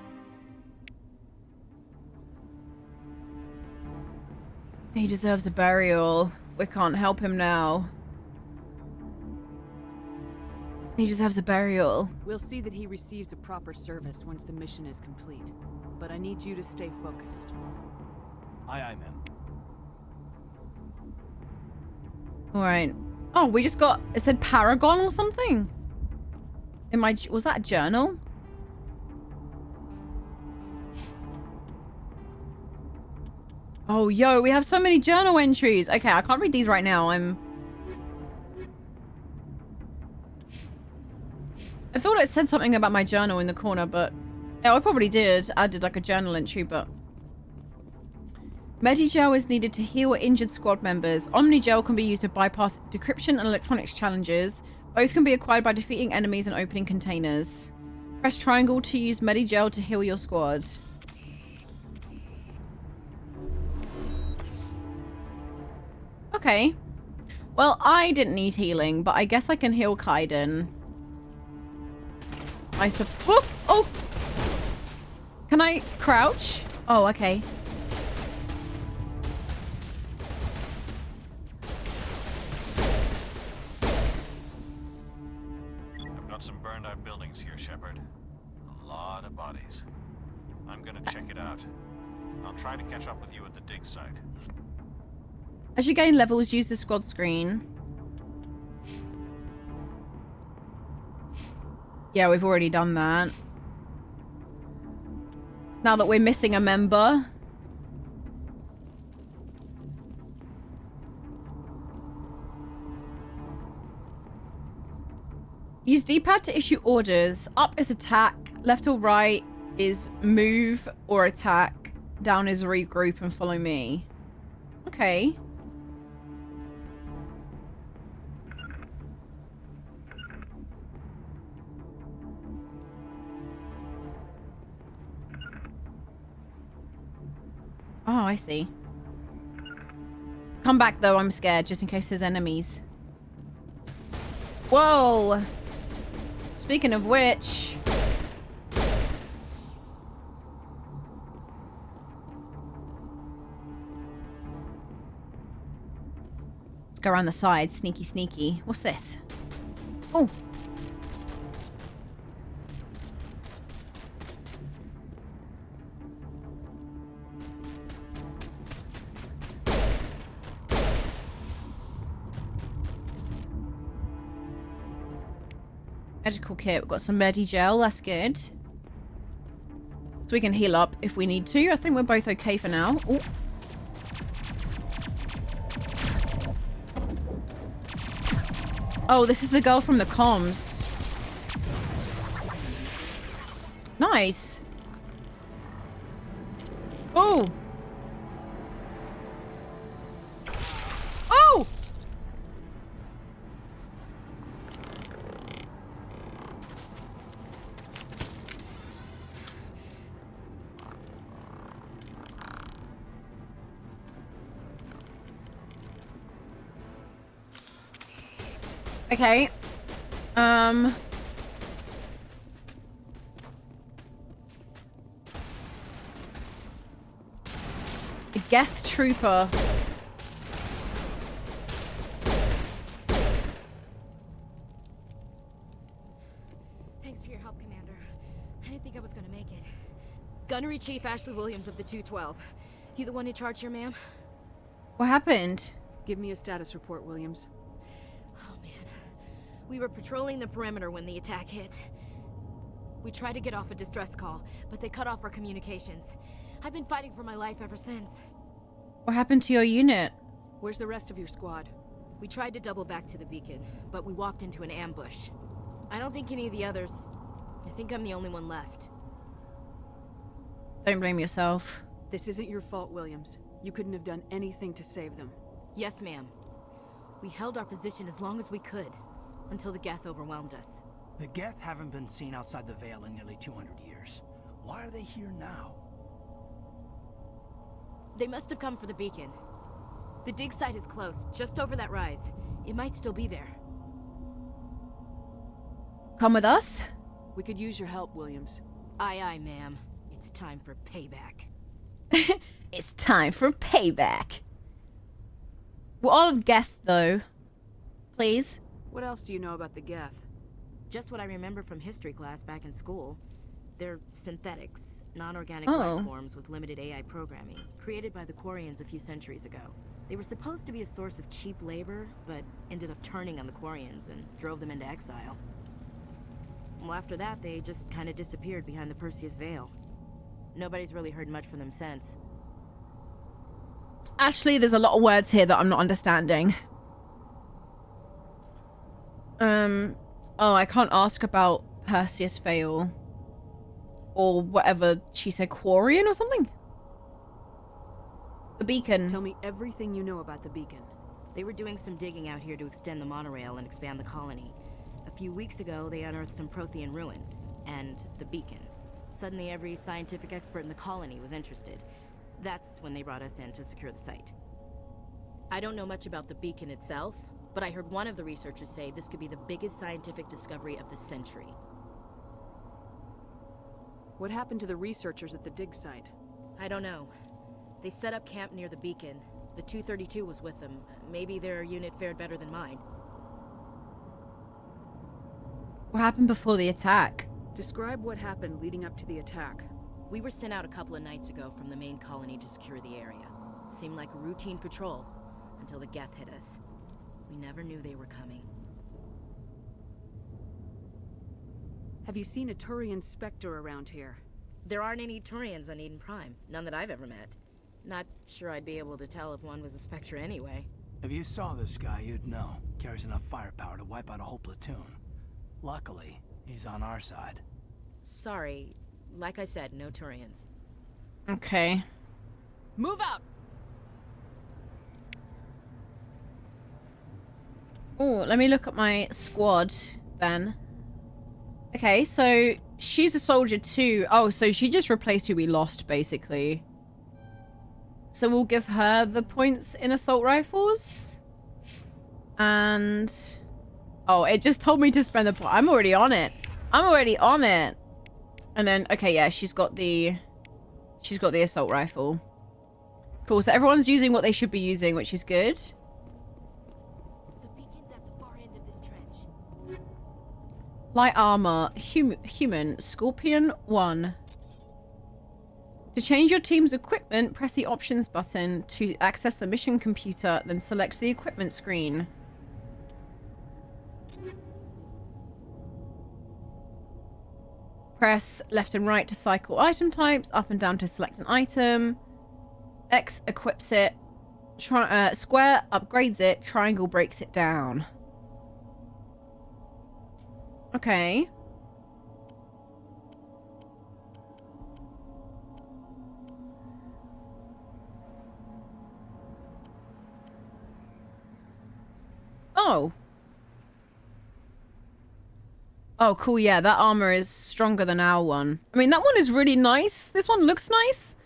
He deserves a burial. We can't help him now. He deserves a burial. We'll see that he receives a proper service once the mission is complete. But I need you to stay focused. Aye, aye, ma'am. Alright. Oh, we just got... It said Paragon or something? In my... Was that a journal? Oh, yo, we have so many journal entries. Okay, I can't read these right now. I thought it said something about my journal in the corner, but... Yeah, I probably did. I did like a journal entry, but... Medigel is needed to heal injured squad members. Omnigel can be used to bypass decryption and electronics challenges. Both can be acquired by defeating enemies and opening containers. Press triangle to use Medigel to heal your squad. Okay. Well, I didn't need healing, but I guess I can heal Kaiden. I suppose... Oh! Can I crouch? Oh, okay. I've got Spot some burned out buildings here, Shepard. A lot of bodies. I'm gonna check it out. I'll try to catch up with you at the dig site. As you gain levels, use the squad screen. Yeah, we've already done that. Now that we're missing a member. Use D-pad to issue orders. Up is attack. Left or right is move or attack. Down is regroup and follow me. Okay. Oh, I see. Come back though, I'm scared, just in case there's enemies. Whoa! Speaking of which... let's go around the side, sneaky sneaky. What's this? Oh! Medical kit. We've got some Medi-gel. That's good. So we can heal up if we need to. I think we're both okay for now. Ooh. Oh, this is the girl from the comms. Nice. Oh. Oh! Okay. The Geth trooper. Thanks for your help, Commander. I didn't think I was gonna make it. Gunnery Chief Ashley Williams of the 212. You the one in charge here, ma'am? What happened? Give me a status report, Williams. We were patrolling the perimeter when the attack hit. We tried to get off a distress call, but they cut off our communications. I've been fighting for my life ever since. What happened to your unit? Where's the rest of your squad? We tried to double back to the beacon, but we walked into an ambush. I don't think any of the others... I think I'm the only one left. Don't blame yourself. This isn't your fault, Williams. You couldn't have done anything to save them. Yes, ma'am. We held our position as long as we could. Until the Geth overwhelmed us. The Geth haven't been seen outside the Veil in nearly 200 years. Why are they here now? They must have come for the beacon. The dig site is close, just over that rise. It might still be there. Come with us? We could use your help, Williams. Aye, aye, ma'am. It's time for payback. It's time for payback. We're all of Geth, though. Please? What else do you know about the Geth? Just what I remember from history class back in school. They're synthetics, non-organic life forms with limited AI programming, created by the Quarians a few centuries ago. They were supposed to be a source of cheap labor, but ended up turning on the Quarians and drove them into exile. Well, after that, they just kind of disappeared behind the Perseus Veil. Nobody's really heard much from them since. Ashley, there's a lot of words here that I'm not understanding. Oh, I can't ask about Perseus Veil. Or whatever she said, Quarian or something? The beacon. Tell me everything you know about the beacon. They were doing some digging out here to extend the monorail and expand the colony. A few weeks ago, they unearthed some Prothean ruins, and the beacon. Suddenly, every scientific expert in the colony was interested. That's when they brought us in to secure the site. I don't know much about the beacon itself, but I heard one of the researchers say this could be the biggest scientific discovery of the century. What happened to the researchers at the dig site? I don't know. They set up camp near the beacon. The 232 was with them. Maybe their unit fared better than mine. What happened before the attack? Describe what happened leading up to the attack. We were sent out a couple of nights ago from the main colony to secure the area. Seemed like a routine patrol, until the Geth hit us. We never knew they were coming. Have you seen a Turian Spectre around here? There aren't any Turians on Eden Prime. None that I've ever met. Not sure I'd be able to tell if one was a Spectre anyway. If you saw this guy, you'd know. Carries enough firepower to wipe out a whole platoon. Luckily, he's on our side. Sorry. Like I said, no Turians. Okay. Move out! Oh, let me look at my squad then. Okay, so she's a soldier too. Oh, so she just replaced who we lost, basically. So we'll give her the points in assault rifles. And... oh, it just told me to spend the point. I'm already on it. I'm already on it. And then, okay, yeah, she's got the assault rifle. Cool, so everyone's using what they should be using, which is good. The beacon's at the far end of this trench. Light armor, human, Scorpion 1. To change your team's equipment, press the options button to access the mission computer, then select the equipment screen. Press left and right to cycle item types, up and down to select an item. X equips it. Square upgrades it. Triangle breaks it down. Okay. Oh. Oh, cool. Yeah, that armor is stronger than our one. I mean, that one is really nice. This one looks nice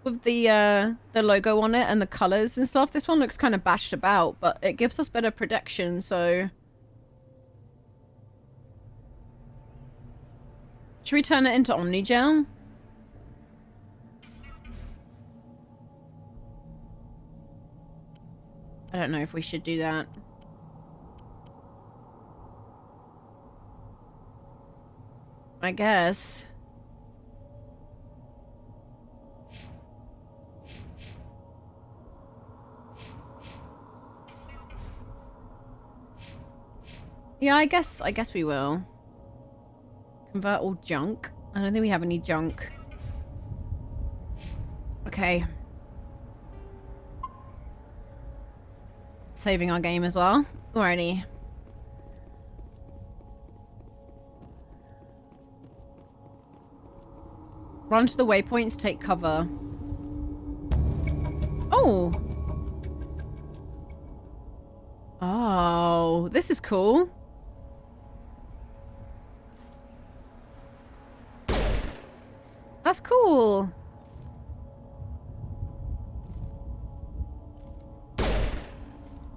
with the logo on it and the colors and stuff. This one looks kind of bashed about, but it gives us better protection, so... should we turn it into Omnigel? I don't know if we should do that. I guess. Yeah, I guess we will. Convert all junk. I don't think we have any junk. Okay. Saving our game as well. Alrighty. Run to the waypoints, take cover. Oh! Oh, this is cool. That's cool.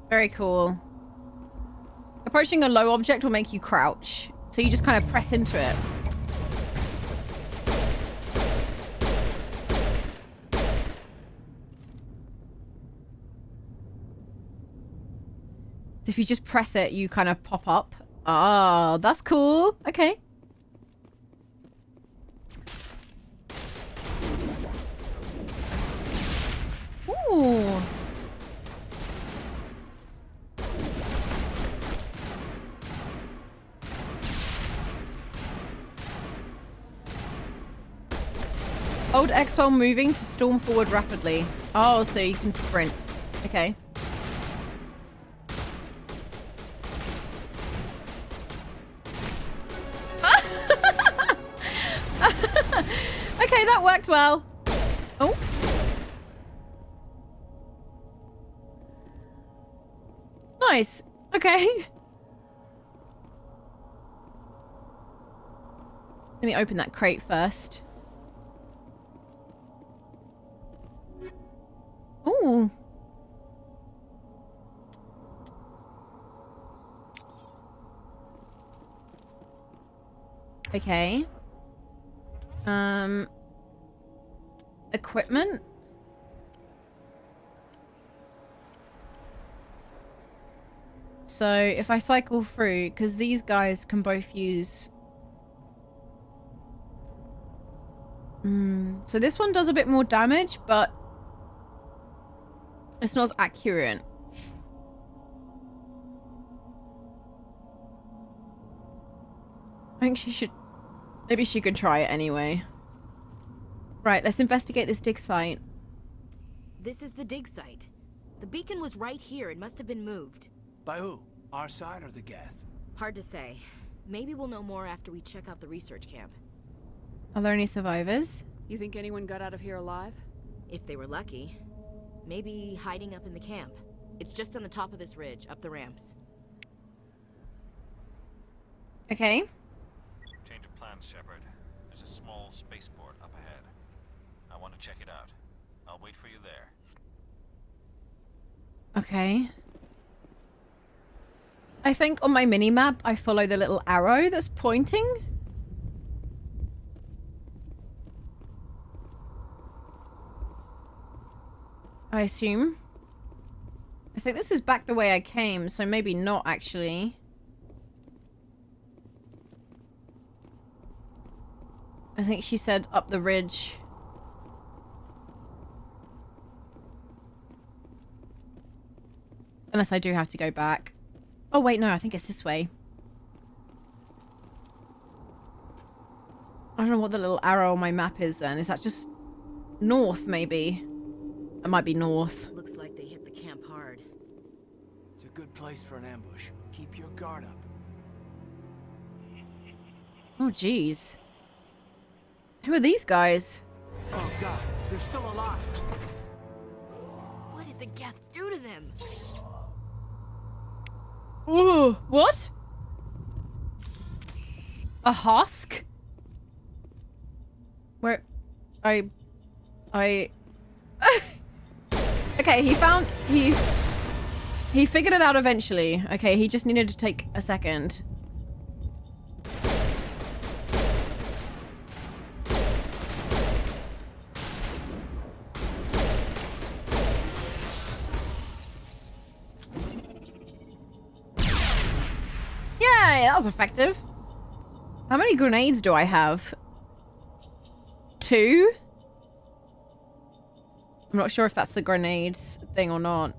Very cool. Approaching a low object will make you crouch. So you just kind of press into it. So if you just press it, you kind of pop up. Oh, that's cool. Okay. Ooh. Hold X while moving to storm forward rapidly. Oh, so you can sprint. Okay. Okay, that worked well. Oh. Nice. Okay. Let me open that crate first. Ooh. Okay. Equipment. So if I cycle through, because these guys can both use... So this one does a bit more damage, but it's not as accurate. I think she should... Maybe she could try it anyway. Right, let's investigate this dig site. This is the dig site. The beacon was right here. It must have been moved. By who? Our side or the Geth? Hard to say. Maybe we'll know more after we check out the research camp. Are there any survivors? You think anyone got out of here alive? If they were lucky. Maybe hiding up in the camp. It's just on the top of this ridge, up the ramps. Okay. Change of plans, Shepard. There's a small spaceport up ahead. I want to check it out. I'll wait for you there. Okay. I think on my mini-map, I follow the little arrow that's pointing. I assume. I think this is back the way I came, so maybe not actually. I think she said up the ridge. Unless I do have to go back. Oh wait, no, I think it's this way. I don't know what the little arrow on my map is then. Is that just north maybe? It might be north. Looks like they hit the camp hard. It's a good place for an ambush. Keep your guard up. Oh jeez. Who are these guys? Oh god, they're still alive. What did the Geth do to them? Ooh, what? A husk? Where? I... Okay, he figured it out eventually. Okay, he just needed to take a second. Yay, that was effective. How many grenades do I have? 2? I'm not sure if that's the grenades thing or not.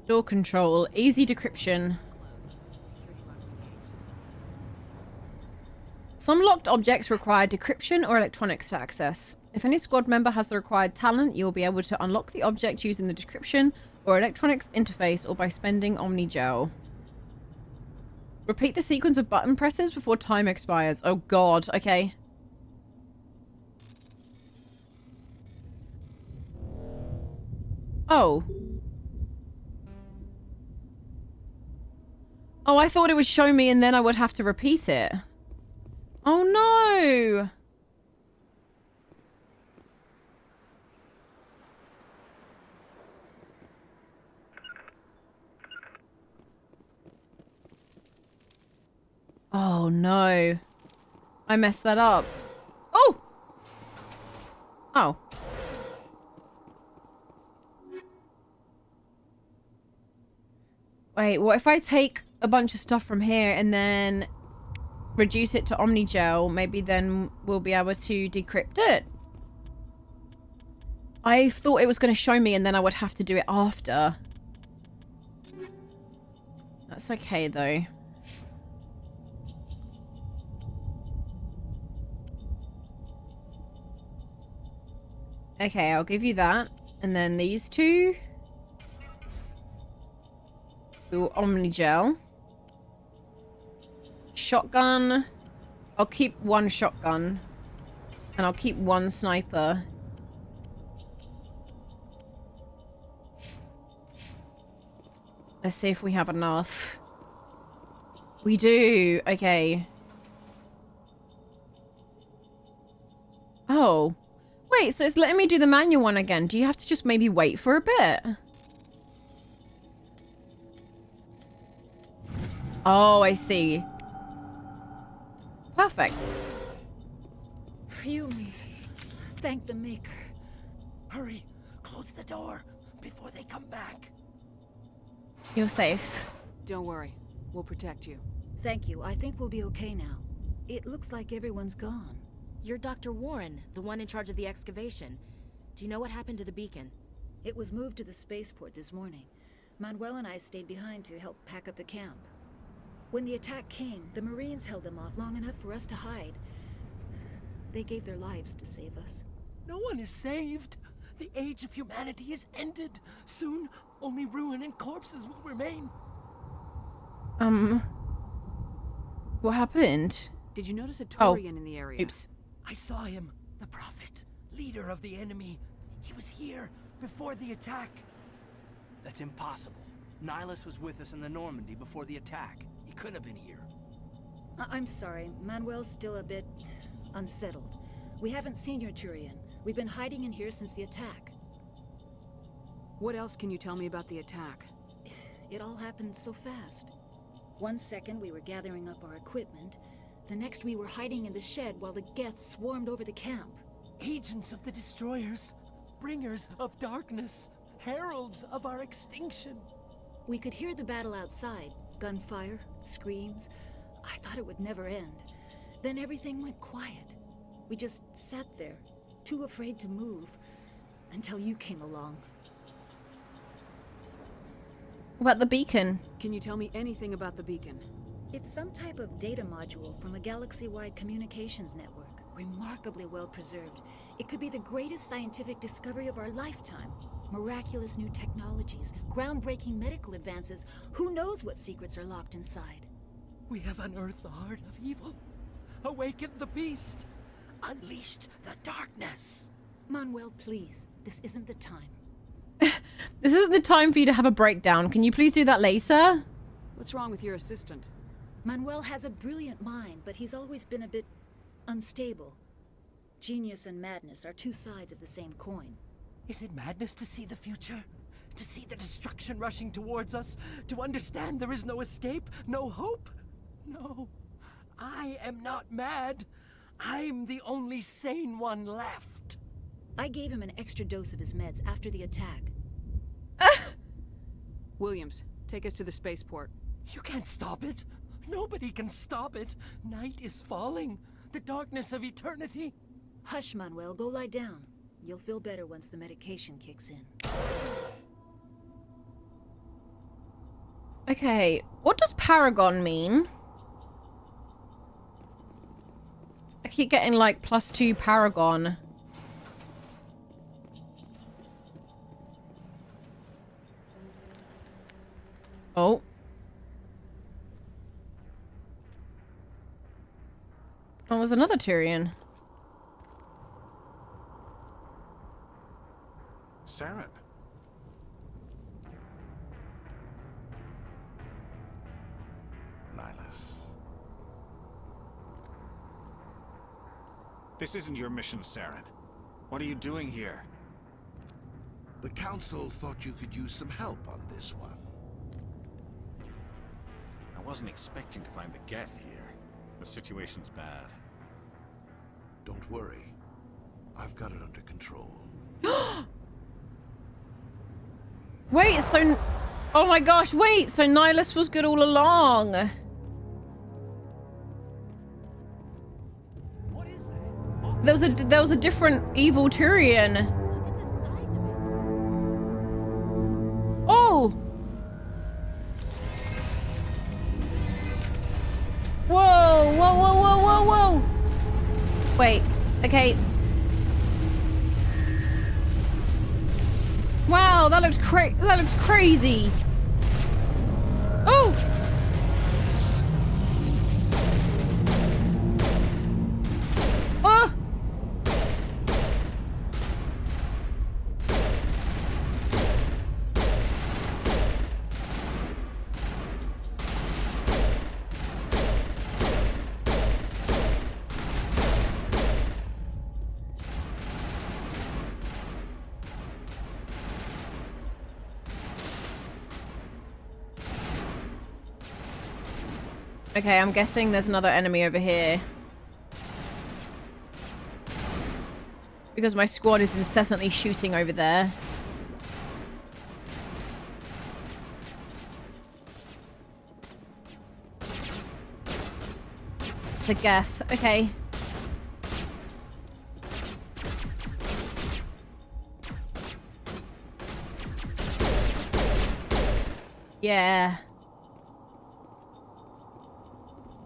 Door control, easy decryption. Some locked objects require decryption or electronics to access. If any squad member has the required talent, you will be able to unlock the object using the decryption or electronics interface or by spending Omni Gel. Repeat the sequence of button presses before time expires. Oh god, okay. Oh. Oh, I thought it would show me and then I would have to repeat it. Oh no! Oh no. I messed that up. Oh! Oh. Wait, what if I take a bunch of stuff from here and then reduce it to Omni Gel? Maybe then we'll be able to decrypt it. I thought it was going to show me and then I would have to do it after. That's okay though. Okay, I'll give you that. And then these two. Do Omni Gel. Shotgun. I'll keep one shotgun. And I'll keep one sniper. Let's see if we have enough. We do. Okay. Oh. Wait, so it's letting me do the manual one again. Do you have to just maybe wait for a bit? Oh, I see. Perfect. Humans, thank the Maker. Hurry, close the door before they come back. You're safe. Don't worry. We'll protect you. Thank you. I think we'll be okay now. It looks like everyone's gone. You're Dr. Warren, the one in charge of the excavation. Do you know what happened to the beacon? It was moved to the spaceport this morning. Manuel and I stayed behind to help pack up the camp. When the attack came, the Marines held them off long enough for us to hide. They gave their lives to save us. No one is saved. The age of humanity is ended. Soon, only ruin and corpses will remain. What happened? Did you notice a Turian in the area? Oops. I saw him, the Prophet, leader of the enemy. He was here before the attack. That's impossible. Nihlus was with us in the Normandy before the attack. He couldn't have been here. I'm sorry. Manuel's still a bit unsettled. We haven't seen your Turian. We've been hiding in here since the attack. What else can you tell me about the attack? It all happened so fast. 1 second we were gathering up our equipment. The next we were hiding in the shed while the Geth swarmed over the camp. Agents of the destroyers, bringers of darkness, heralds of our extinction. We could hear the battle outside. Gunfire, screams. I thought it would never end. Then everything went quiet. We just sat there, too afraid to move, until you came along. What about the beacon? Can you tell me anything about the beacon? It's some type of data module from a galaxy-wide communications network. Remarkably well preserved. It could be the greatest scientific discovery of our lifetime. Miraculous new technologies, groundbreaking medical advances. Who knows what secrets are locked inside? We have unearthed the heart of evil, awakened the beast, unleashed the darkness. Manuel, please. This isn't the time. This isn't the time for you to have a breakdown. Can you please do that later? What's wrong with your assistant? Manuel has a brilliant mind, but he's always been a bit unstable. Genius and madness are two sides of the same coin. Is it madness to see the future? To see the destruction rushing towards us? To understand there is no escape? No hope? No. I am not mad. I'm the only sane one left. I gave him an extra dose of his meds after the attack. Williams, take us to the spaceport. You can't stop it. Nobody can stop it. Night is falling. The darkness of eternity. Hush, Manuel. Go lie down. You'll feel better once the medication kicks in. Okay, what does Paragon mean? I keep getting like +2 Paragon. Oh. Oh, there's another Turian. Saren. Nihlus. This isn't your mission, Saren. What are you doing here? The Council thought you could use some help on this one. I wasn't expecting to find the Geth here. The situation's bad. Don't worry. I've got it under control. Wait, so... Oh my gosh, wait! So Nihlus was good all along. What is that? There was a different evil Turian. Oh! Whoa, whoa, whoa, whoa, whoa, whoa! Wait, okay. Wow, that looks crazy. Oh! Oh! Okay, I'm guessing there's another enemy over here. Because my squad is incessantly shooting over there. It's a Geth. Okay. Yeah.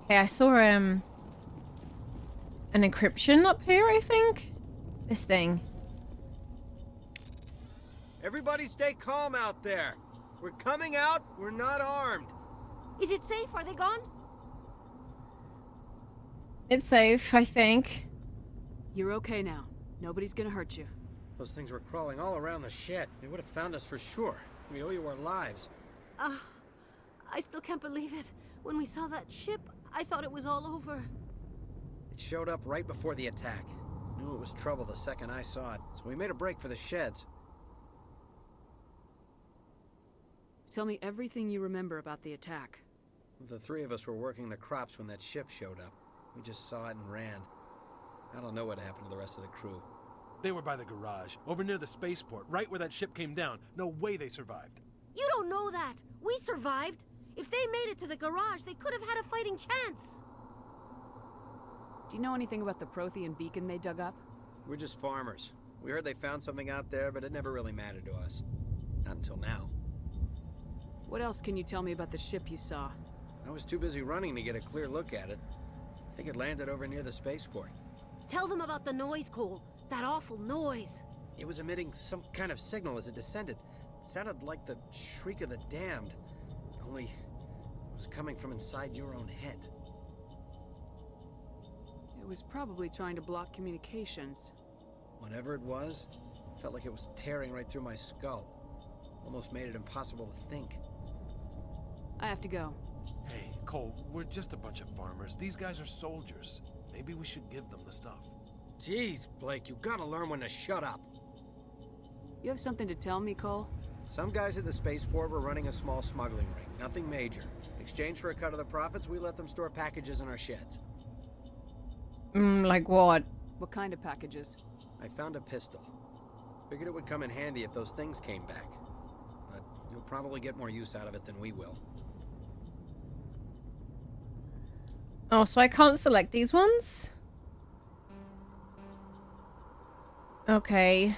Okay, I saw an encryption up here, I think. This thing. Everybody stay calm out there. We're coming out, we're not armed. Is it safe? Are they gone? It's safe, I think. You're okay now. Nobody's gonna hurt you. Those things were crawling all around the shed. They would have found us for sure. We owe you our lives. I still can't believe it. When we saw that ship, I thought it was all over. It showed up right before the attack. Knew it was trouble the second I saw it, so we made a break for the sheds. Tell me everything you remember about the attack. The three of us were working the crops when that ship showed up. We just saw it and ran. I don't know what happened to the rest of the crew. They were by the garage, over near the spaceport, right where that ship came down. No way they survived. You don't know that. We survived. If they made it to the garage, they could have had a fighting chance. Do you know anything about the Prothean beacon they dug up? We're just farmers. We heard they found something out there, but it never really mattered to us. Not until now. What else can you tell me about the ship you saw? I was too busy running to get a clear look at it. I think it landed over near the spaceport. Tell them about the noise, Cole. That awful noise. It was emitting some kind of signal as it descended. It sounded like the shriek of the damned. Only it was coming from inside your own head. It was probably trying to block communications. Whatever it was, felt like it was tearing right through my skull. Almost made it impossible to think. I have to go. Hey, Cole, we're just a bunch of farmers. These guys are soldiers. Maybe we should give them the stuff. Jeez, Blake, you gotta learn when to shut up. You have something to tell me, Cole? Some guys at the spaceport were running a small smuggling ring. Nothing major. In exchange for a cut of the profits, we let them store packages in our sheds. Like what? What kind of packages? I found a pistol. Figured it would come in handy if those things came back. But you'll probably get more use out of it than we will. Oh, so I can't select these ones? Okay.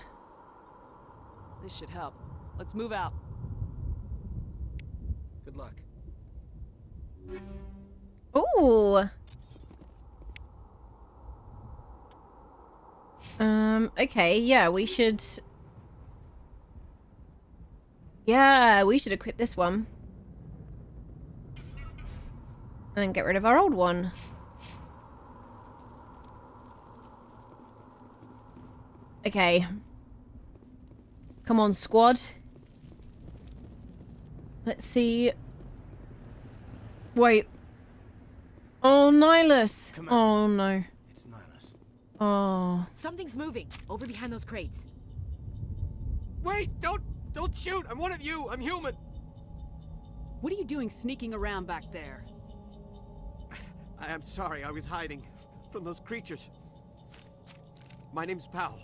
This should help. Let's move out. Good luck. Ooh. Okay, yeah, we should... Yeah, we should equip this one. And then get rid of our old one. Okay. Come on, squad. Let's see. Wait. Oh, Nihlus. Oh, no. It's Nihlus. Oh. Something's moving over behind those crates. Wait! Don't shoot! I'm one of you! I'm human! What are you doing sneaking around back there? I'm sorry, I was hiding from those creatures. My name's Powell.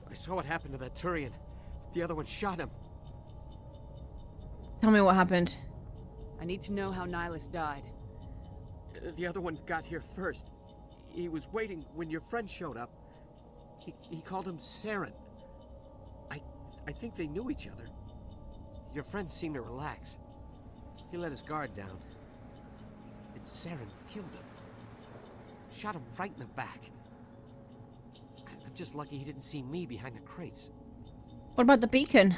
I saw what happened to that Turian. The other one shot him. Tell me what happened. I need to know how Nihlus died. The other one got here first. He was waiting when your friend showed up. He called him Saren. I think they knew each other. Your friend seemed to relax. He let his guard down. And Saren killed him. Shot him right in the back. I'm just lucky he didn't see me behind the crates. What about the beacon?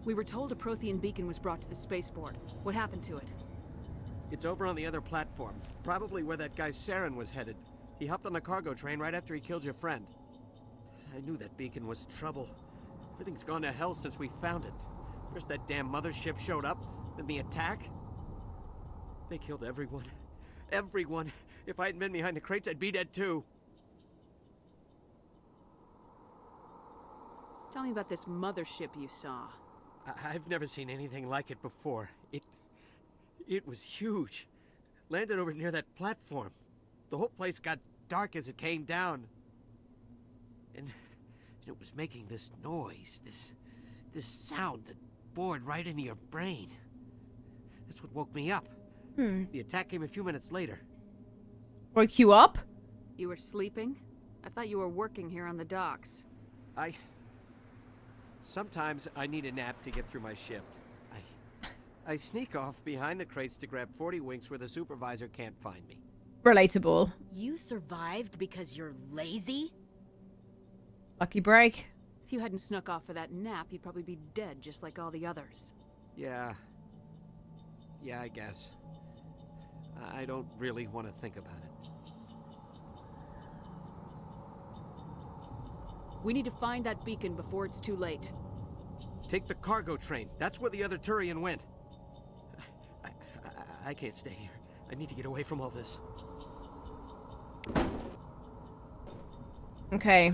We were told a Prothean beacon was brought to the spaceport. What happened to it? It's over on the other platform. Probably where that guy Saren was headed. He hopped on the cargo train right after he killed your friend. I knew that beacon was trouble. Everything's gone to hell since we found it. First that damn mothership showed up, then the attack. They killed everyone. Everyone. If I hadn't been behind the crates, I'd be dead too. Tell me about this mothership you saw. I've never seen anything like it before. It was huge. Landed over near that platform. The whole place got dark as it came down. And It was making this noise, this sound that bored right into your brain. That's what woke me up. The attack came a few minutes later. Woke you up? You were sleeping? I thought you were working here on the docks. Sometimes I need a nap to get through my shift. I sneak off behind the crates to grab 40 winks where the supervisor can't find me. Relatable. You survived because you're lazy? Lucky break. If you hadn't snuck off for that nap, you'd probably be dead just like all the others. Yeah, I guess. I don't really want to think about it. We need to find that beacon before it's too late. Take the cargo train. That's where the other Turian went. I can't stay here. I need to get away from all this. Okay.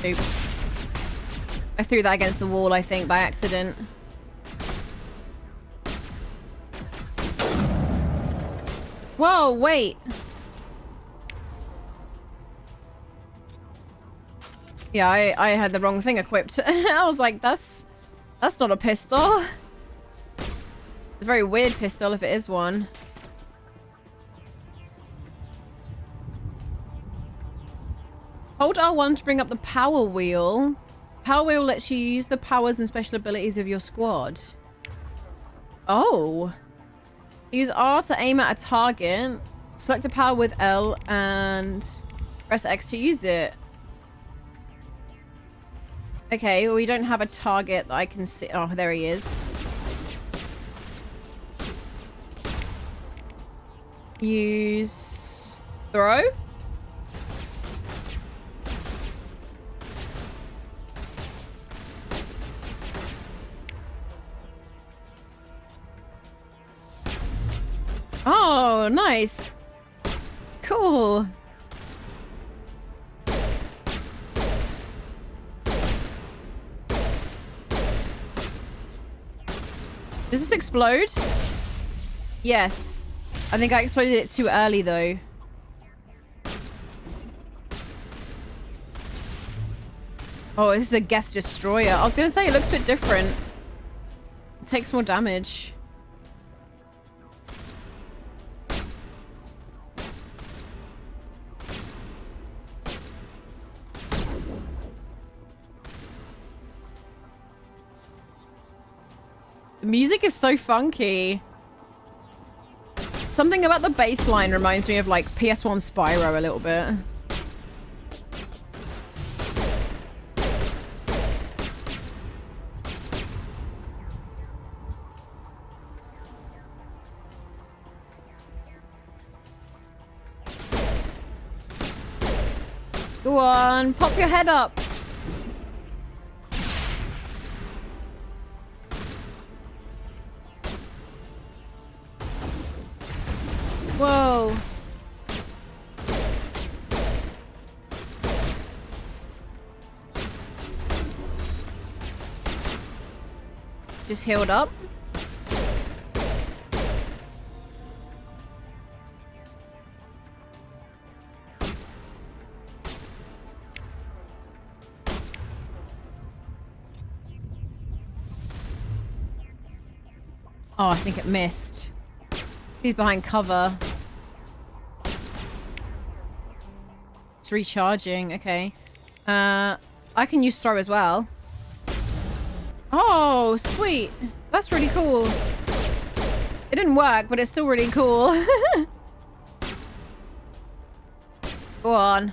Oops. I threw that against the wall, I think, by accident. Whoa, wait. Yeah, I had the wrong thing equipped. I was like, that's not a pistol. It's a very weird pistol if it is one. Hold R1 to bring up the power wheel. Power wheel lets you use the powers and special abilities of your squad. Oh. Use R to aim at a target. Select a power with L and press X to use it. Okay, well, we don't have a target that I can see. Oh, there he is. Use throw. Oh, nice. Cool. Does this explode? Yes. I think I exploded it too early, though. Oh, this is a Geth destroyer. I was going to say it looks a bit different. It takes more damage. The music is so funky. Something about the bass line reminds me of like PS1 Spyro a little bit. Go on, pop your head up. Whoa. Just healed up. Oh, I think it missed. He's behind cover. It's recharging. Okay. I can use throw as well. Oh, sweet. That's really cool. It didn't work, but it's still really cool. Go on.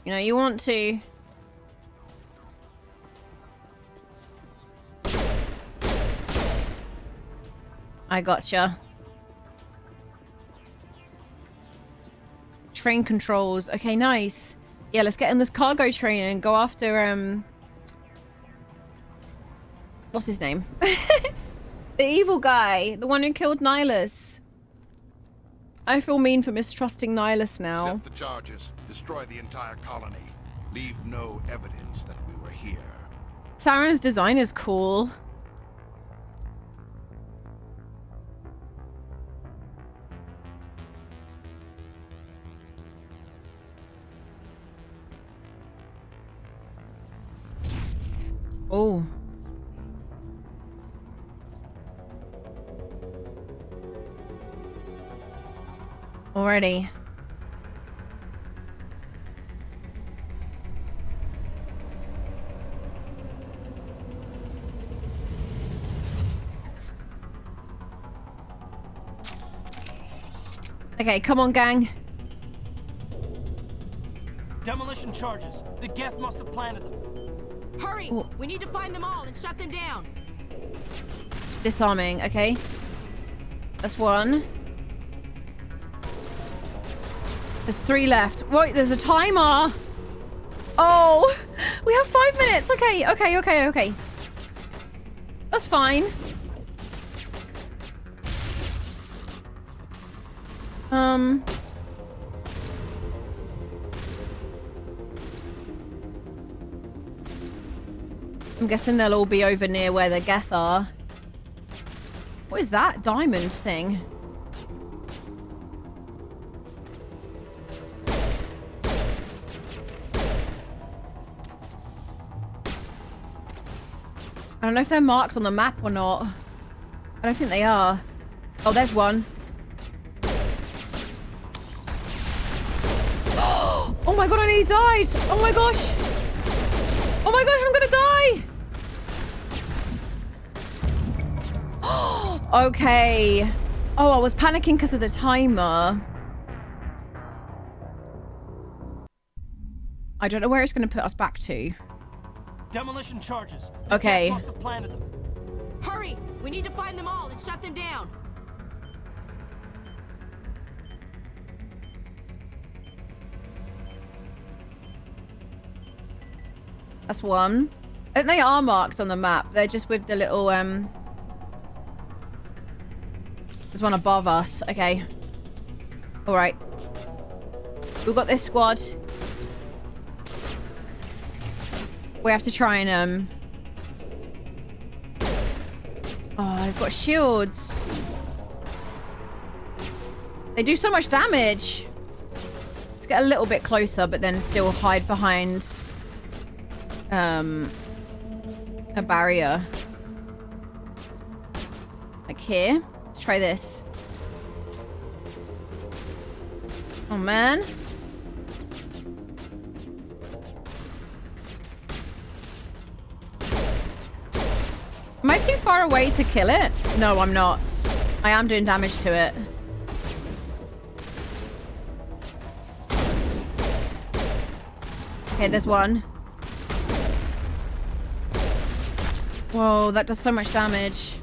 You know, you want to. I gotcha. Train controls. Okay, nice. Yeah, let's get in this cargo train and go after, what's his name? The evil guy. The one who killed Nihlus. I feel mean for mistrusting Nihlus now. Set the charges. Destroy the entire colony. Leave no evidence that we were here. Saren's design is cool. Oh. Already. Okay, come on, gang. Demolition charges. The Geth must have planted them. Hurry! Ooh. We need to find them all and shut them down. Disarming, okay. That's one. There's 3 left. Wait, there's a timer. Oh, we have 5 minutes. Okay. That's fine. I'm guessing they'll all be over near where the Geth are. What is that diamond thing? I don't know if they're marked on the map or not. I don't think they are. Oh, there's one. Oh my god, I nearly died. Oh my gosh. Oh my gosh, I'm gonna die. Okay. Oh, I was panicking because of the timer. I don't know where it's going to put us back to. Demolition charges. Okay. Must have planted them. Hurry! We need to find them all and shut them down. That's one. And they are marked on the map. They're just with the little There's one above us. Okay. All right. We've got this squad. We have to try and Oh, they've got shields. They do so much damage. Let's get a little bit closer, but then still hide behind a barrier. Like here. Let's try this. Oh man. Am I too far away to kill it? No, I'm not. I am doing damage to it. Okay, there's one. Whoa, that does so much damage.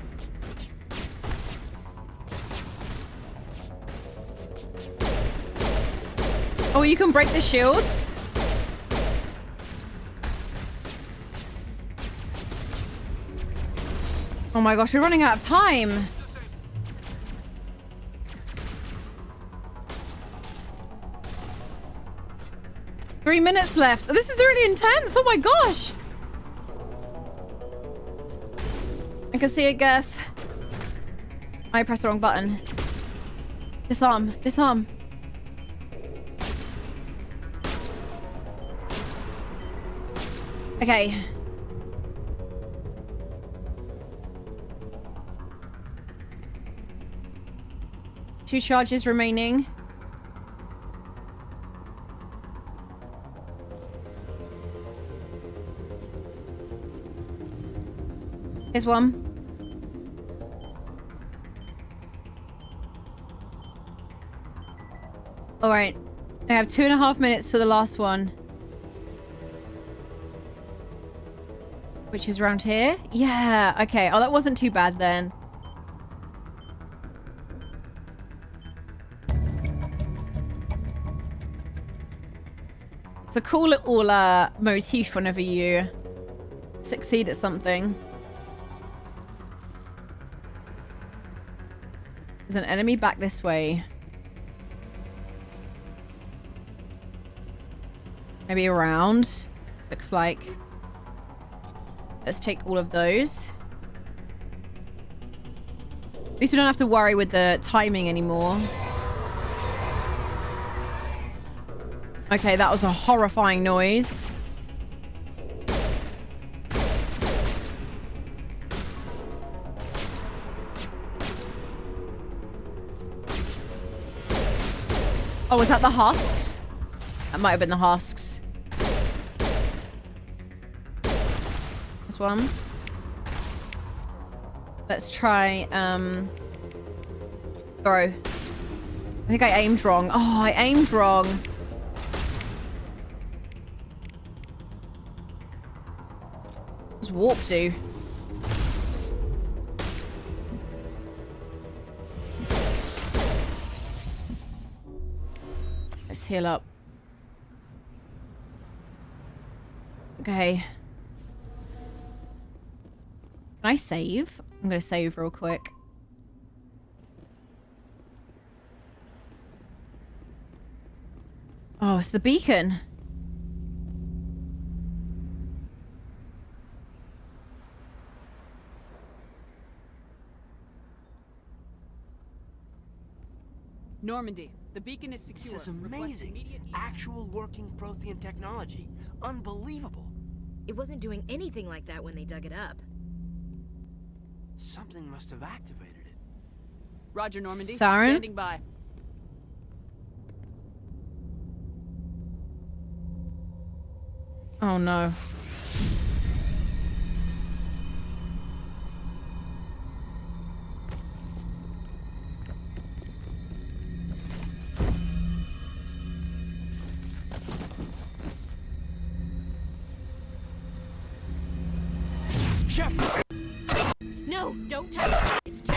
Oh, you can break the shields? Oh my gosh, we're running out of time. Three minutes left. This is really intense. Oh my gosh. I can see a Geth. I pressed the wrong button. Disarm. Disarm. Okay. Two charges remaining. Here's one. All right. I have 2.5 minutes for the last one. Which is around here? Yeah, okay. Oh, that wasn't too bad then. It's a cool little motif whenever you succeed at something. There's an enemy back this way. Maybe around. Looks like. Let's take all of those. At least we don't have to worry with the timing anymore. Okay, that was a horrifying noise. Oh, was that the husks? That might have been the husks. This one. Let's try, throw. I think I aimed wrong. Oh, I aimed wrong. What does warp do? Let's heal up. Okay. Can I save? I'm gonna save real quick. Oh, it's the beacon. Normandy, the beacon is secure. This is amazing. Actual working Prothean technology. Unbelievable. It wasn't doing anything like that when they dug it up. Something must have activated it. Roger, Normandy. Saren? Standing by. Oh no. Shepard! No, don't touch it. It's too...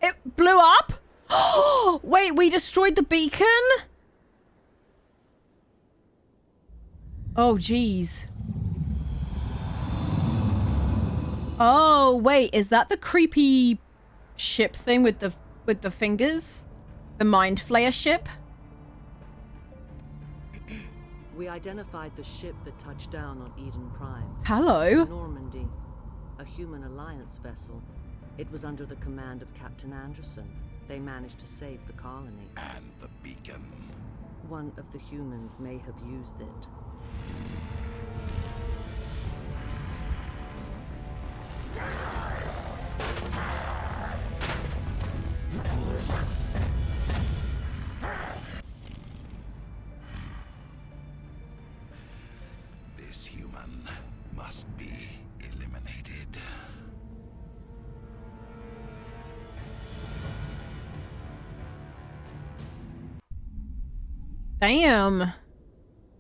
It blew up? Oh, wait, we destroyed the beacon? Oh, jeez. Oh, wait, is that the creepy ship thing with the fingers? The Mind Flayer ship? We identified the ship that touched down on Eden Prime. Hello. Normandy, a human alliance vessel. It was under the command of Captain Anderson. They managed to save the colony. And the beacon. One of the humans may have used it. This human must be eliminated. Damn.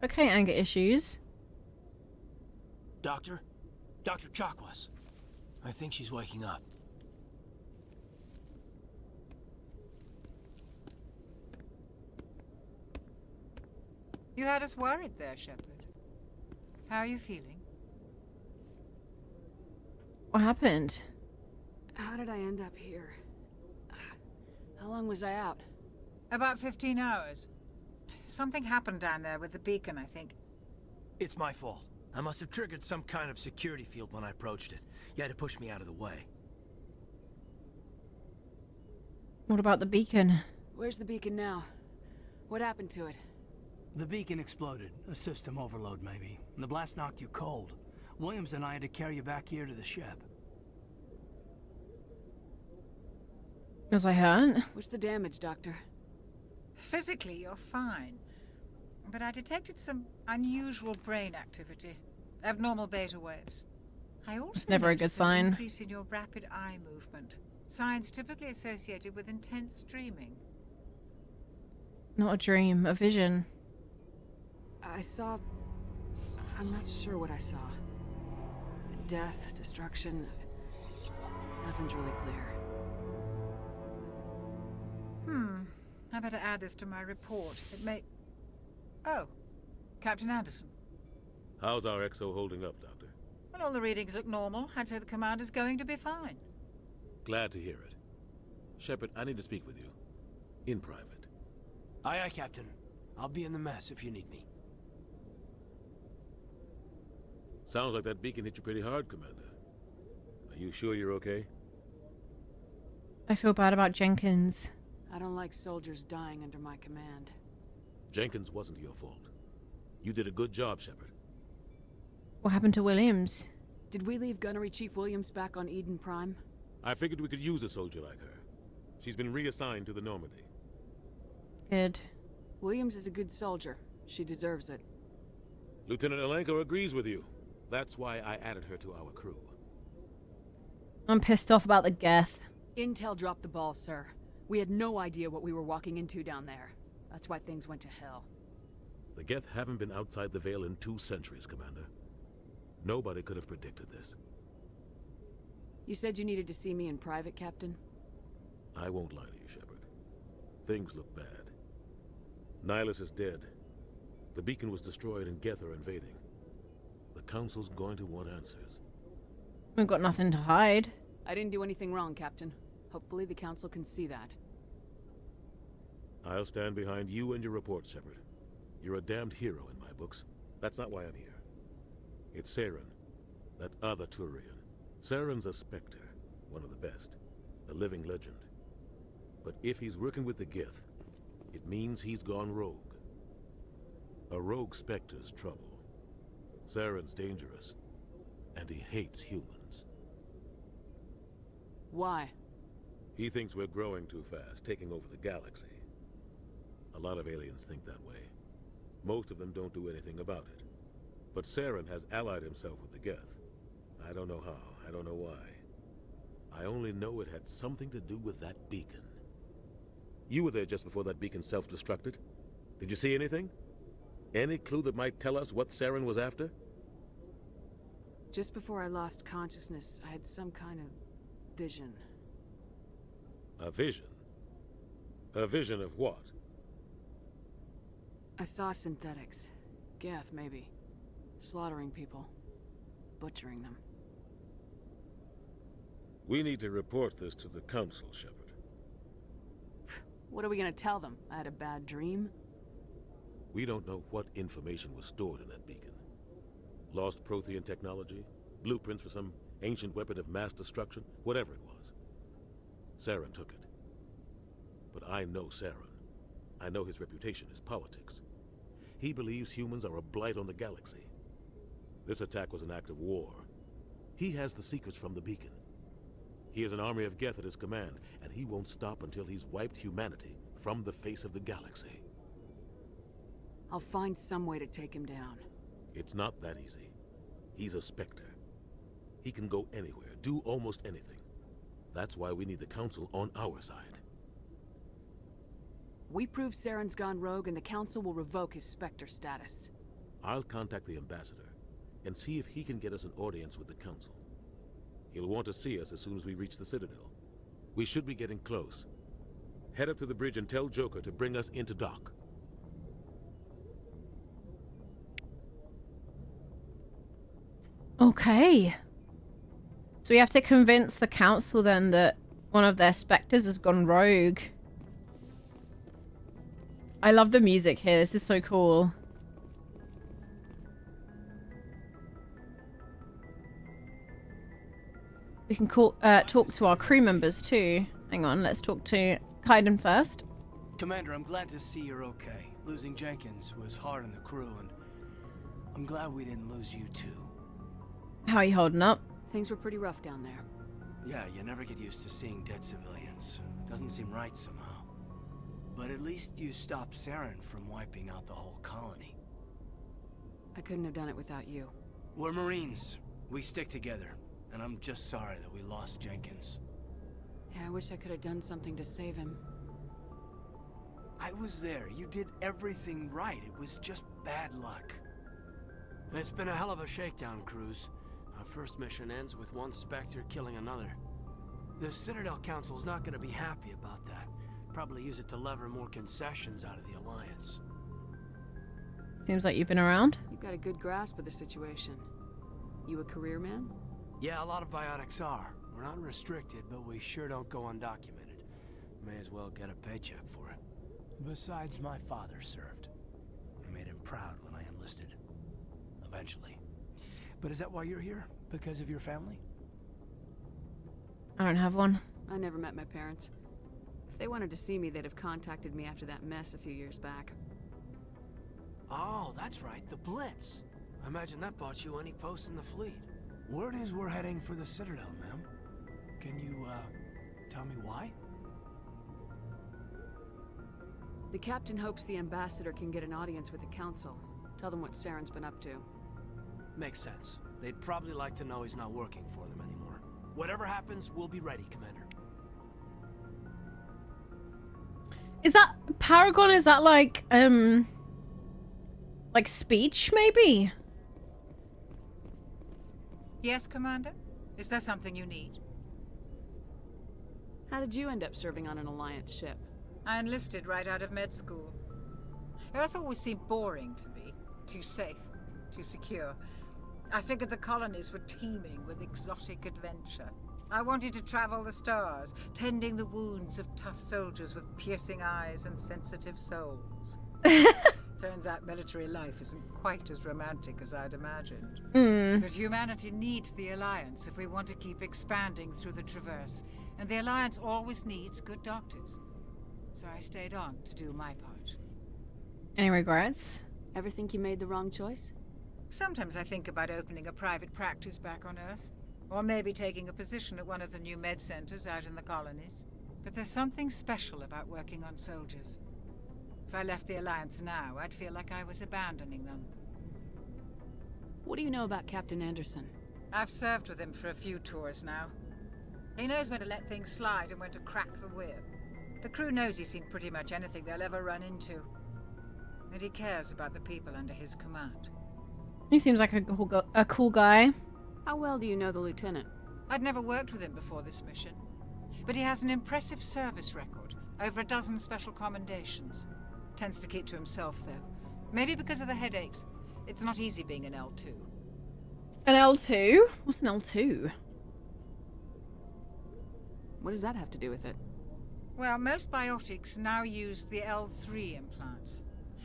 Okay, anger issues. Doctor? Dr. Chakwas. I think she's waking up. You had us worried there, Shepard. How are you feeling? What happened? How did I end up here? How long was I out? About 15 hours. Something happened down there with the beacon, I think. It's my fault. I must have triggered some kind of security field when I approached it. You had to push me out of the way. What about the beacon? Where's the beacon now? What happened to it? The beacon exploded. A system overload, maybe. And the blast knocked you cold. Williams and I had to carry you back here to the ship. Was I hurt? What's the damage, Doctor? Physically, you're fine. But I detected some unusual brain activity. Abnormal beta waves. I also It's never a good noticed sign. an increase in your rapid eye movement. Signs typically associated with intense dreaming. Not a dream, a vision. I saw... I'm not sure what I saw. Death, destruction... Nothing's really clear. I better add this to my report. It may... Oh, Captain Anderson. How's our XO holding up, Doctor? Well, all the readings look normal. I'd say the commander's going to be fine. Glad to hear it. Shepard, I need to speak with you. In private. Aye, aye, Captain. I'll be in the mess if you need me. Sounds like that beacon hit you pretty hard, Commander. Are you sure you're okay? I feel bad about Jenkins. I don't like soldiers dying under my command. Jenkins wasn't your fault. You did a good job, Shepard. What happened to Williams? Did we leave Gunnery Chief Williams back on Eden Prime? I figured we could use a soldier like her. She's been reassigned to the Normandy. Good. Williams is a good soldier. She deserves it. Lieutenant Alenko agrees with you. That's why I added her to our crew. I'm pissed off about the Geth. Intel dropped the ball, sir. We had no idea what we were walking into down there. That's why things went to hell. The Geth haven't been outside the Veil in 2 centuries, Commander. Nobody could have predicted this. You said you needed to see me in private, Captain? I won't lie to you, Shepard. Things look bad. Nihlus is dead. The beacon was destroyed and Geth are invading. The Council's going to want answers. We've got nothing to hide. I didn't do anything wrong, Captain. Hopefully the Council can see that. I'll stand behind you and your report, Shepard. You're a damned hero in my books. That's not why I'm here. It's Saren, that other Turian. Saren's a Spectre, one of the best, a living legend. But if he's working with the Geth, it means he's gone rogue. A rogue Spectre's trouble. Saren's dangerous, and he hates humans. Why? He thinks we're growing too fast, taking over the galaxy. A lot of aliens think that way. Most of them don't do anything about it. But Saren has allied himself with the Geth. I don't know how, I don't know why. I only know it had something to do with that beacon. You were there just before that beacon self-destructed. Did you see anything? Any clue that might tell us what Saren was after? Just before I lost consciousness, I had some kind of vision. A vision? A vision of what? I saw synthetics. Geth, maybe. Slaughtering people. Butchering them. We need to report this to the Council, Shepard. What are we gonna tell them? I had a bad dream? We don't know what information was stored in that beacon. Lost Prothean technology? Blueprints for some ancient weapon of mass destruction? Whatever it was. Saren took it. But I know Saren. I know his reputation is politics. He believes humans are a blight on the galaxy. This attack was an act of war. He has the secrets from the beacon. He has an army of Geth at his command, and he won't stop until he's wiped humanity from the face of the galaxy. I'll find some way to take him down. It's not that easy. He's a Spectre. He can go anywhere, do almost anything. That's why we need the Council on our side. We prove Saren's gone rogue and the Council will revoke his Spectre status. I'll contact the Ambassador and see if he can get us an audience with the Council. He'll want to see us as soon as we reach the Citadel. We should be getting close. Head up to the bridge and tell Joker to bring us into dock. Okay. So we have to convince the Council then that one of their Spectres has gone rogue. I love the music here. This is so cool. We can talk to our crew members too. Hang on, let's talk to Cait and first. Commander, I'm glad to see you're okay. Losing Jenkins was hard on the crew, and I'm glad we didn't lose you too. How are you holding up? Things were pretty rough down there. Yeah, you never get used to seeing dead civilians. Doesn't seem right somehow. But at least you stopped Saren from wiping out the whole colony. I couldn't have done it without you. We're Marines. We stick together. And I'm just sorry that we lost Jenkins. Yeah, I wish I could have done something to save him. I was there. You did everything right. It was just bad luck. It's been a hell of a shakedown, Cruz. Our first mission ends with one Spectre killing another. The Citadel Council's not gonna be happy about that. Probably use it to lever more concessions out of the Alliance. Seems like you've been around. You've got a good grasp of the situation. You a career man? Yeah, a lot of biotics are. We're not restricted, but we sure don't go undocumented. May as well get a paycheck for it. Besides, my father served. I made him proud when I enlisted. Eventually. But is that why you're here? Because of your family? I don't have one. I never met my parents. If they wanted to see me, they'd have contacted me after that mess a few years back. Oh, that's right, the Blitz. I imagine that bought you any post in the fleet. Word is we're heading for the Citadel, ma'am. Can you, tell me why? The captain hopes the ambassador can get an audience with the council. Tell them what Saren's been up to. Makes sense. They'd probably like to know he's not working for them anymore. Whatever happens, we'll be ready, Commander. Is that Paragon? Is that like speech maybe? Yes, Commander? Is there something you need? How did you end up serving on an Alliance ship? I enlisted right out of med school. Earth always seemed boring to me. Too safe, too secure. I figured the colonies were teeming with exotic adventure. I wanted to travel the stars, tending the wounds of tough soldiers with piercing eyes and sensitive souls. Turns out military life isn't quite as romantic as I'd imagined. But humanity needs the Alliance if we want to keep expanding through the Traverse. And the Alliance always needs good doctors. So I stayed on to do my part. Any regrets? Ever think you made the wrong choice? Sometimes I think about opening a private practice back on Earth. Or maybe taking a position at one of the new med centers out in the colonies. But there's something special about working on soldiers. If I left the Alliance now, I'd feel like I was abandoning them. What do you know about Captain Anderson? I've served with him for a few tours now. He knows when to let things slide and when to crack the whip. The crew knows he's seen pretty much anything they'll ever run into. And he cares about the people under his command. He seems like a cool guy. How well do you know the lieutenant? I'd never worked with him before this mission. But he has an impressive service record. Over a dozen special commendations. Tends to keep to himself, though. Maybe because of the headaches. It's not easy being an L2. An L2? What's an L2? What does that have to do with it? Well, most biotics now use the L3 implants.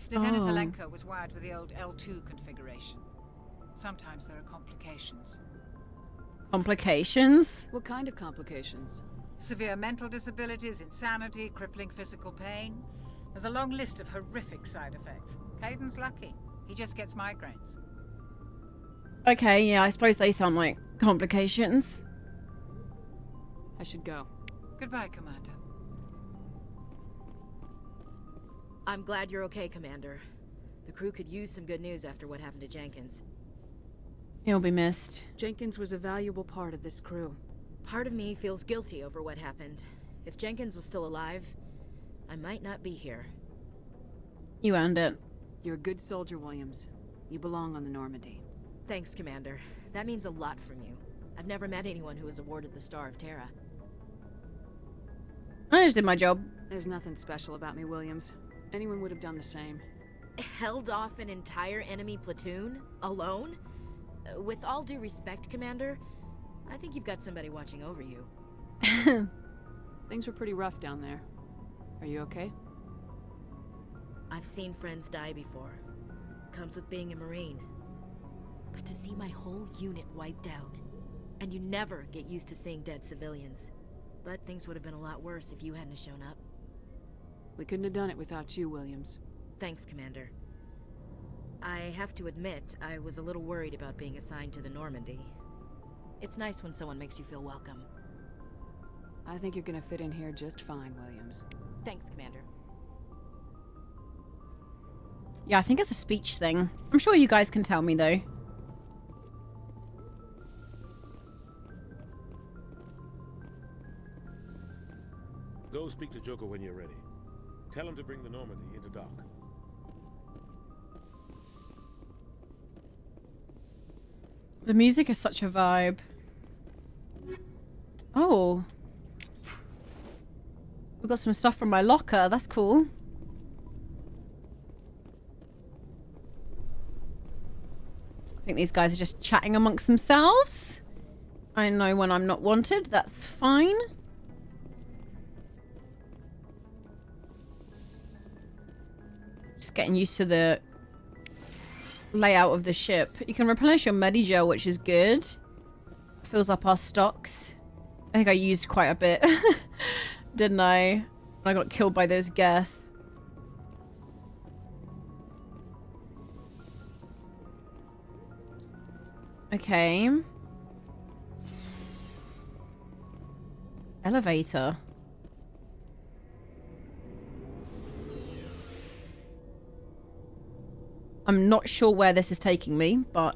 Lieutenant Alenko was wired with the old L2 configuration. Sometimes there are complications. Complications? What kind of complications? Severe mental disabilities, insanity, crippling physical pain. There's a long list of horrific side effects. Caden's lucky. He just gets migraines. Okay, yeah, I suppose they sound like complications. I should go. Goodbye, Commander. I'm glad you're okay, Commander. The crew could use some good news after what happened to Jenkins. He'll be missed. Jenkins was a valuable part of this crew. Part of me feels guilty over what happened. If Jenkins was still alive, I might not be here. You earned it. You're a good soldier, Williams. You belong on the Normandy. Thanks, Commander. That means a lot from you. I've never met anyone who was awarded the Star of Terra. I just did my job. There's nothing special about me, Williams. Anyone would have done the same. Held off an entire enemy platoon? Alone? With all due respect, Commander, I think you've got somebody watching over you. Things were pretty rough down there. Are you okay? I've seen friends die before. Comes with being a Marine. But to see my whole unit wiped out, and you never get used to seeing dead civilians. But things would have been a lot worse if you hadn't shown up. We couldn't have done it without you, Williams. Thanks, Commander. I have to admit, I was a little worried about being assigned to the Normandy. It's nice when someone makes you feel welcome. I think you're gonna fit in here just fine, Williams. Thanks, Commander. Yeah, I think it's a speech thing. I'm sure you guys can tell me, though. Go speak to Joker when you're ready. Tell him to bring the Normandy into dock. The music is such a vibe. Oh. We got some stuff from my locker. That's cool. think these guys are just chatting amongst themselves. I know when I'm not wanted. That's fine. Just getting used to the layout of the ship. You can replenish your Medigel, which is good. Fills up our stocks. I think I used quite a bit. Didn't I? When I got killed by those Geth. Okay. Elevator. I'm not sure where this is taking me, but...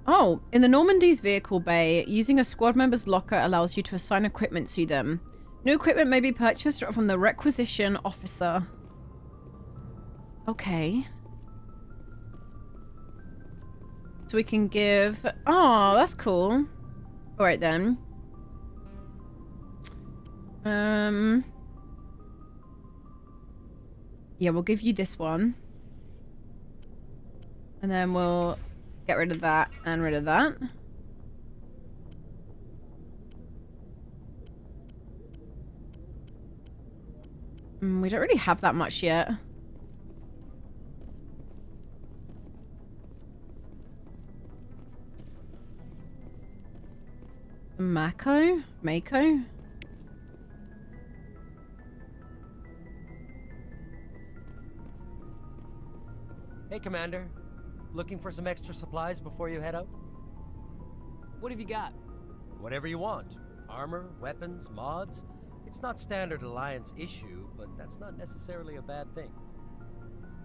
Oh, in the Normandy's vehicle bay, using a squad member's locker allows you to assign equipment to them. New equipment may be purchased from the requisition officer. Okay. So we can give... Oh, that's cool. Alright then. Yeah, we'll give you this one. And then we'll get rid of that and rid of that. We don't really have that much yet. Mako? Hey, Commander. Looking for some extra supplies before you head out? What have you got? Whatever you want. Armor, weapons, mods. It's not standard Alliance issue, but that's not necessarily a bad thing.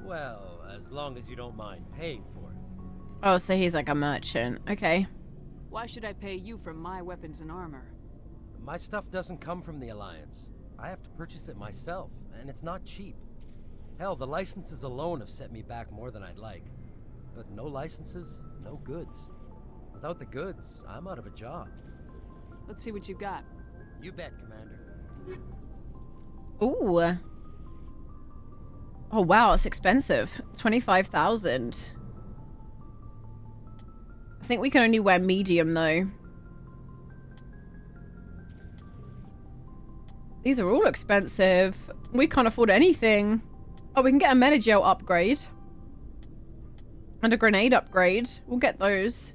Well, as long as you don't mind paying for it. Oh, so he's like a merchant. Okay. Why should I pay you for my weapons and armor? My stuff doesn't come from the Alliance. I have to purchase it myself, and it's not cheap. Hell, the licenses alone have set me back more than I'd like. But no licenses, no goods. Without the goods, I'm out of a job. Let's see what you got. You bet, Commander. Ooh. Oh, wow, it's expensive. 25,000. I think we can only wear medium, though. These are all expensive. We can't afford anything. Oh, we can get a Medigel upgrade. And a grenade upgrade. We'll get those.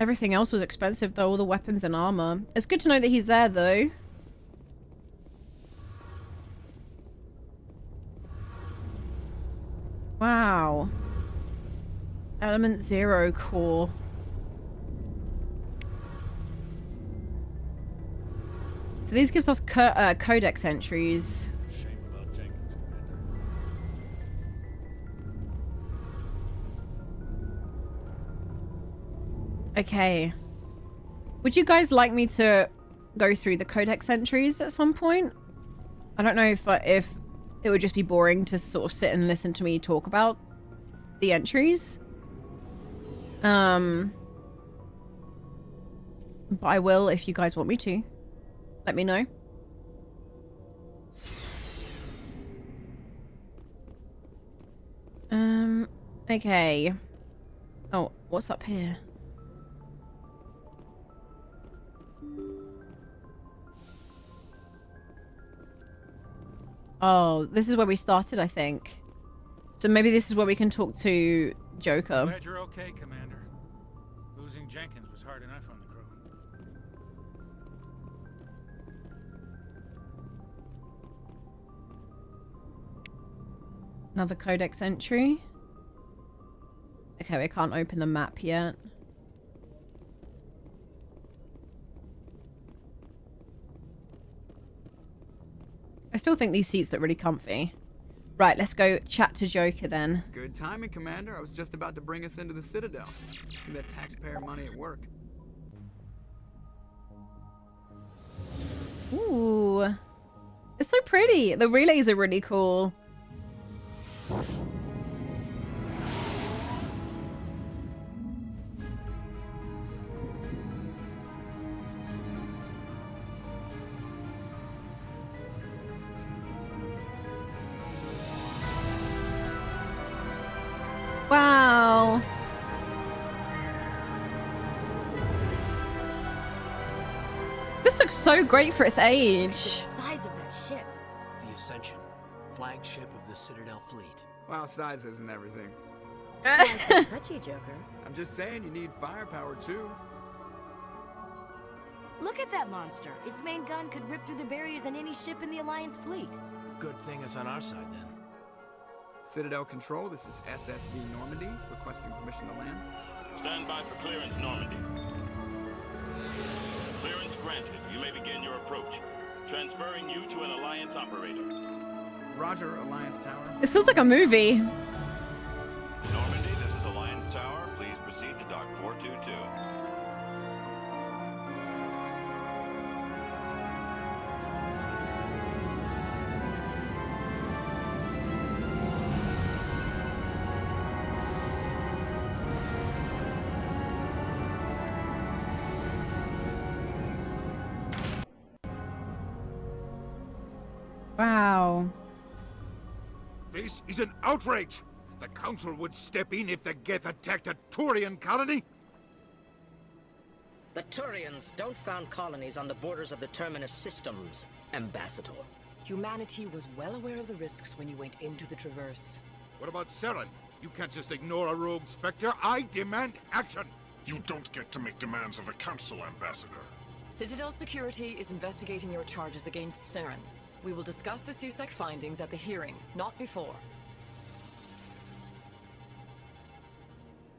Everything else was expensive, though. All the weapons and armor. It's good to know that he's there, though. Wow. Element 0 core. So these gives us codex entries. Shame about Jenkins, Commander. Okay. Would you guys like me to go through the codex entries at some point? I don't know if it would just be boring to sort of sit and listen to me talk about the entries. But I will if you guys want me to. Let me know. Okay. Oh, what's up here? Oh, this is where we started, I think. So maybe this is where we can talk to Joker. Glad you're okay, Commander. Losing Jenkins was hard enough on the crew. Another codex entry. Okay, we can't open the map yet. I still think these seats look really comfy. Right, let's go chat to Joker then. Good timing, Commander. I was just about to bring us into the Citadel. See that taxpayer money at work. Ooh. It's so pretty. The relays are really cool. looks so great for its age. The size of that ship. The Ascension, flagship of the Citadel fleet. Well, size isn't everything. Yeah, so touchy, Joker. I'm just saying you need firepower too. Look at that monster. Its main gun could rip through the barriers in any ship in the Alliance fleet. Good thing it's on our side then. Citadel Control, this is SSV Normandy, requesting permission to land. Stand by for clearance, Normandy. Clearance granted. You may begin your approach. Transferring you to an Alliance operator. Roger, Alliance Tower. This feels like a movie. Normandy, this is Alliance Tower. Please proceed to Dock 422. Wow. This is an outrage! The Council would step in if the Geth attacked a Turian colony? The Turians don't found colonies on the borders of the Terminus systems, Ambassador. Humanity was well aware of the risks when you went into the Traverse. What about Saren? You can't just ignore a rogue Spectre. I demand action! You don't get to make demands of the Council, Ambassador. Citadel Security is investigating your charges against Saren. We will discuss the CSEC findings at the hearing, not before.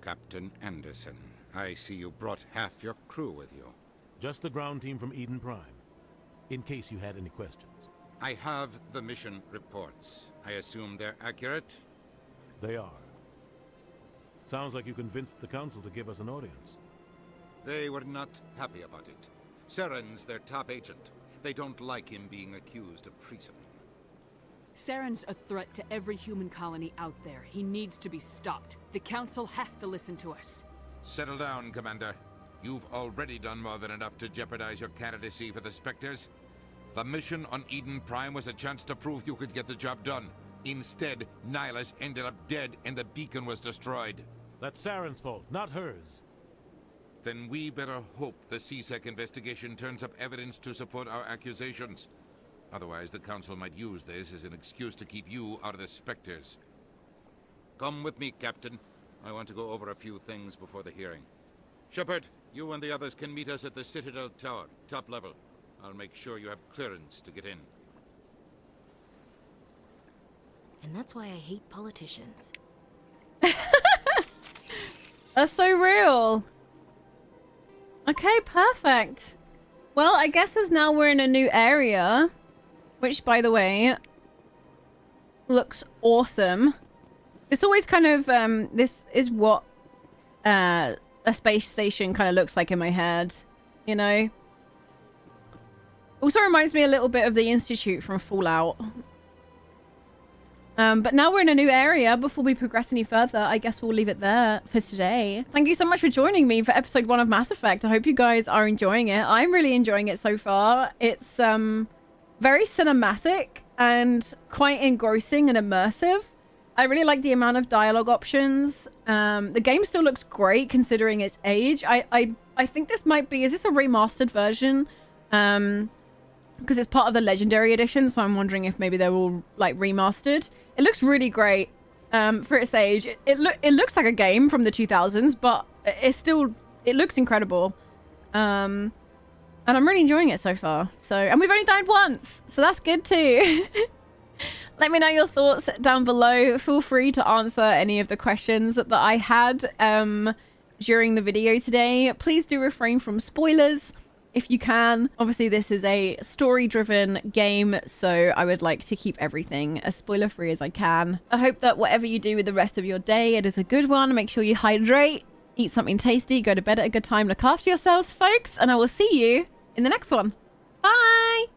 Captain Anderson, I see you brought half your crew with you. Just the ground team from Eden Prime, in case you had any questions. I have the mission reports. I assume they're accurate? They are. Sounds like you convinced the Council to give us an audience. They were not happy about it. Saren's their top agent. They don't like him being accused of treason. Saren's a threat to every human colony out there. He needs to be stopped. The Council has to listen to us. Settle down, Commander. You've already done more than enough to jeopardize your candidacy for the Spectres. The mission on Eden Prime was a chance to prove you could get the job done. Instead, Nihlus ended up dead and the beacon was destroyed. That's Saren's fault, not hers. Then we better hope the CSEC investigation turns up evidence to support our accusations. Otherwise, the Council might use this as an excuse to keep you out of the Spectres. Come with me, Captain. I want to go over a few things before the hearing. Shepard, you and the others can meet us at the Citadel Tower, top level. I'll make sure you have clearance to get in. And that's why I hate politicians. That's so real. Okay, perfect. Well, I guess as now we're in a new area, which, by the way, looks awesome. It's always kind of, this is what a space station kind of looks like in my head, you know? Also reminds me a little bit of the Institute from Fallout. But now we're in a new area. Before we progress any further, I guess we'll leave it there for today. Thank you so much for joining me for episode 1 of Mass Effect. I hope you guys are enjoying it. I'm really enjoying it so far. It's very cinematic and quite engrossing and immersive. I really like the amount of dialogue options. The game still looks great considering its age. I think this might be... Is this a remastered version? Because it's part of the Legendary Edition, so I'm wondering if maybe they're all like remastered. It looks really great for its age. It looks like a game from the 2000s, but it looks incredible. And I'm really enjoying it so far. And we've only died once, so that's good too. Let me know your thoughts down below. Feel free to answer any of the questions that I had during the video today. Please do refrain from spoilers if you can. Obviously, this is a story-driven game, so I would like to keep everything as spoiler-free as I can. I hope that whatever you do with the rest of your day, it is a good one. Make sure you hydrate, eat something tasty, go to bed at a good time, look after yourselves, folks, and I will see you in the next one. Bye!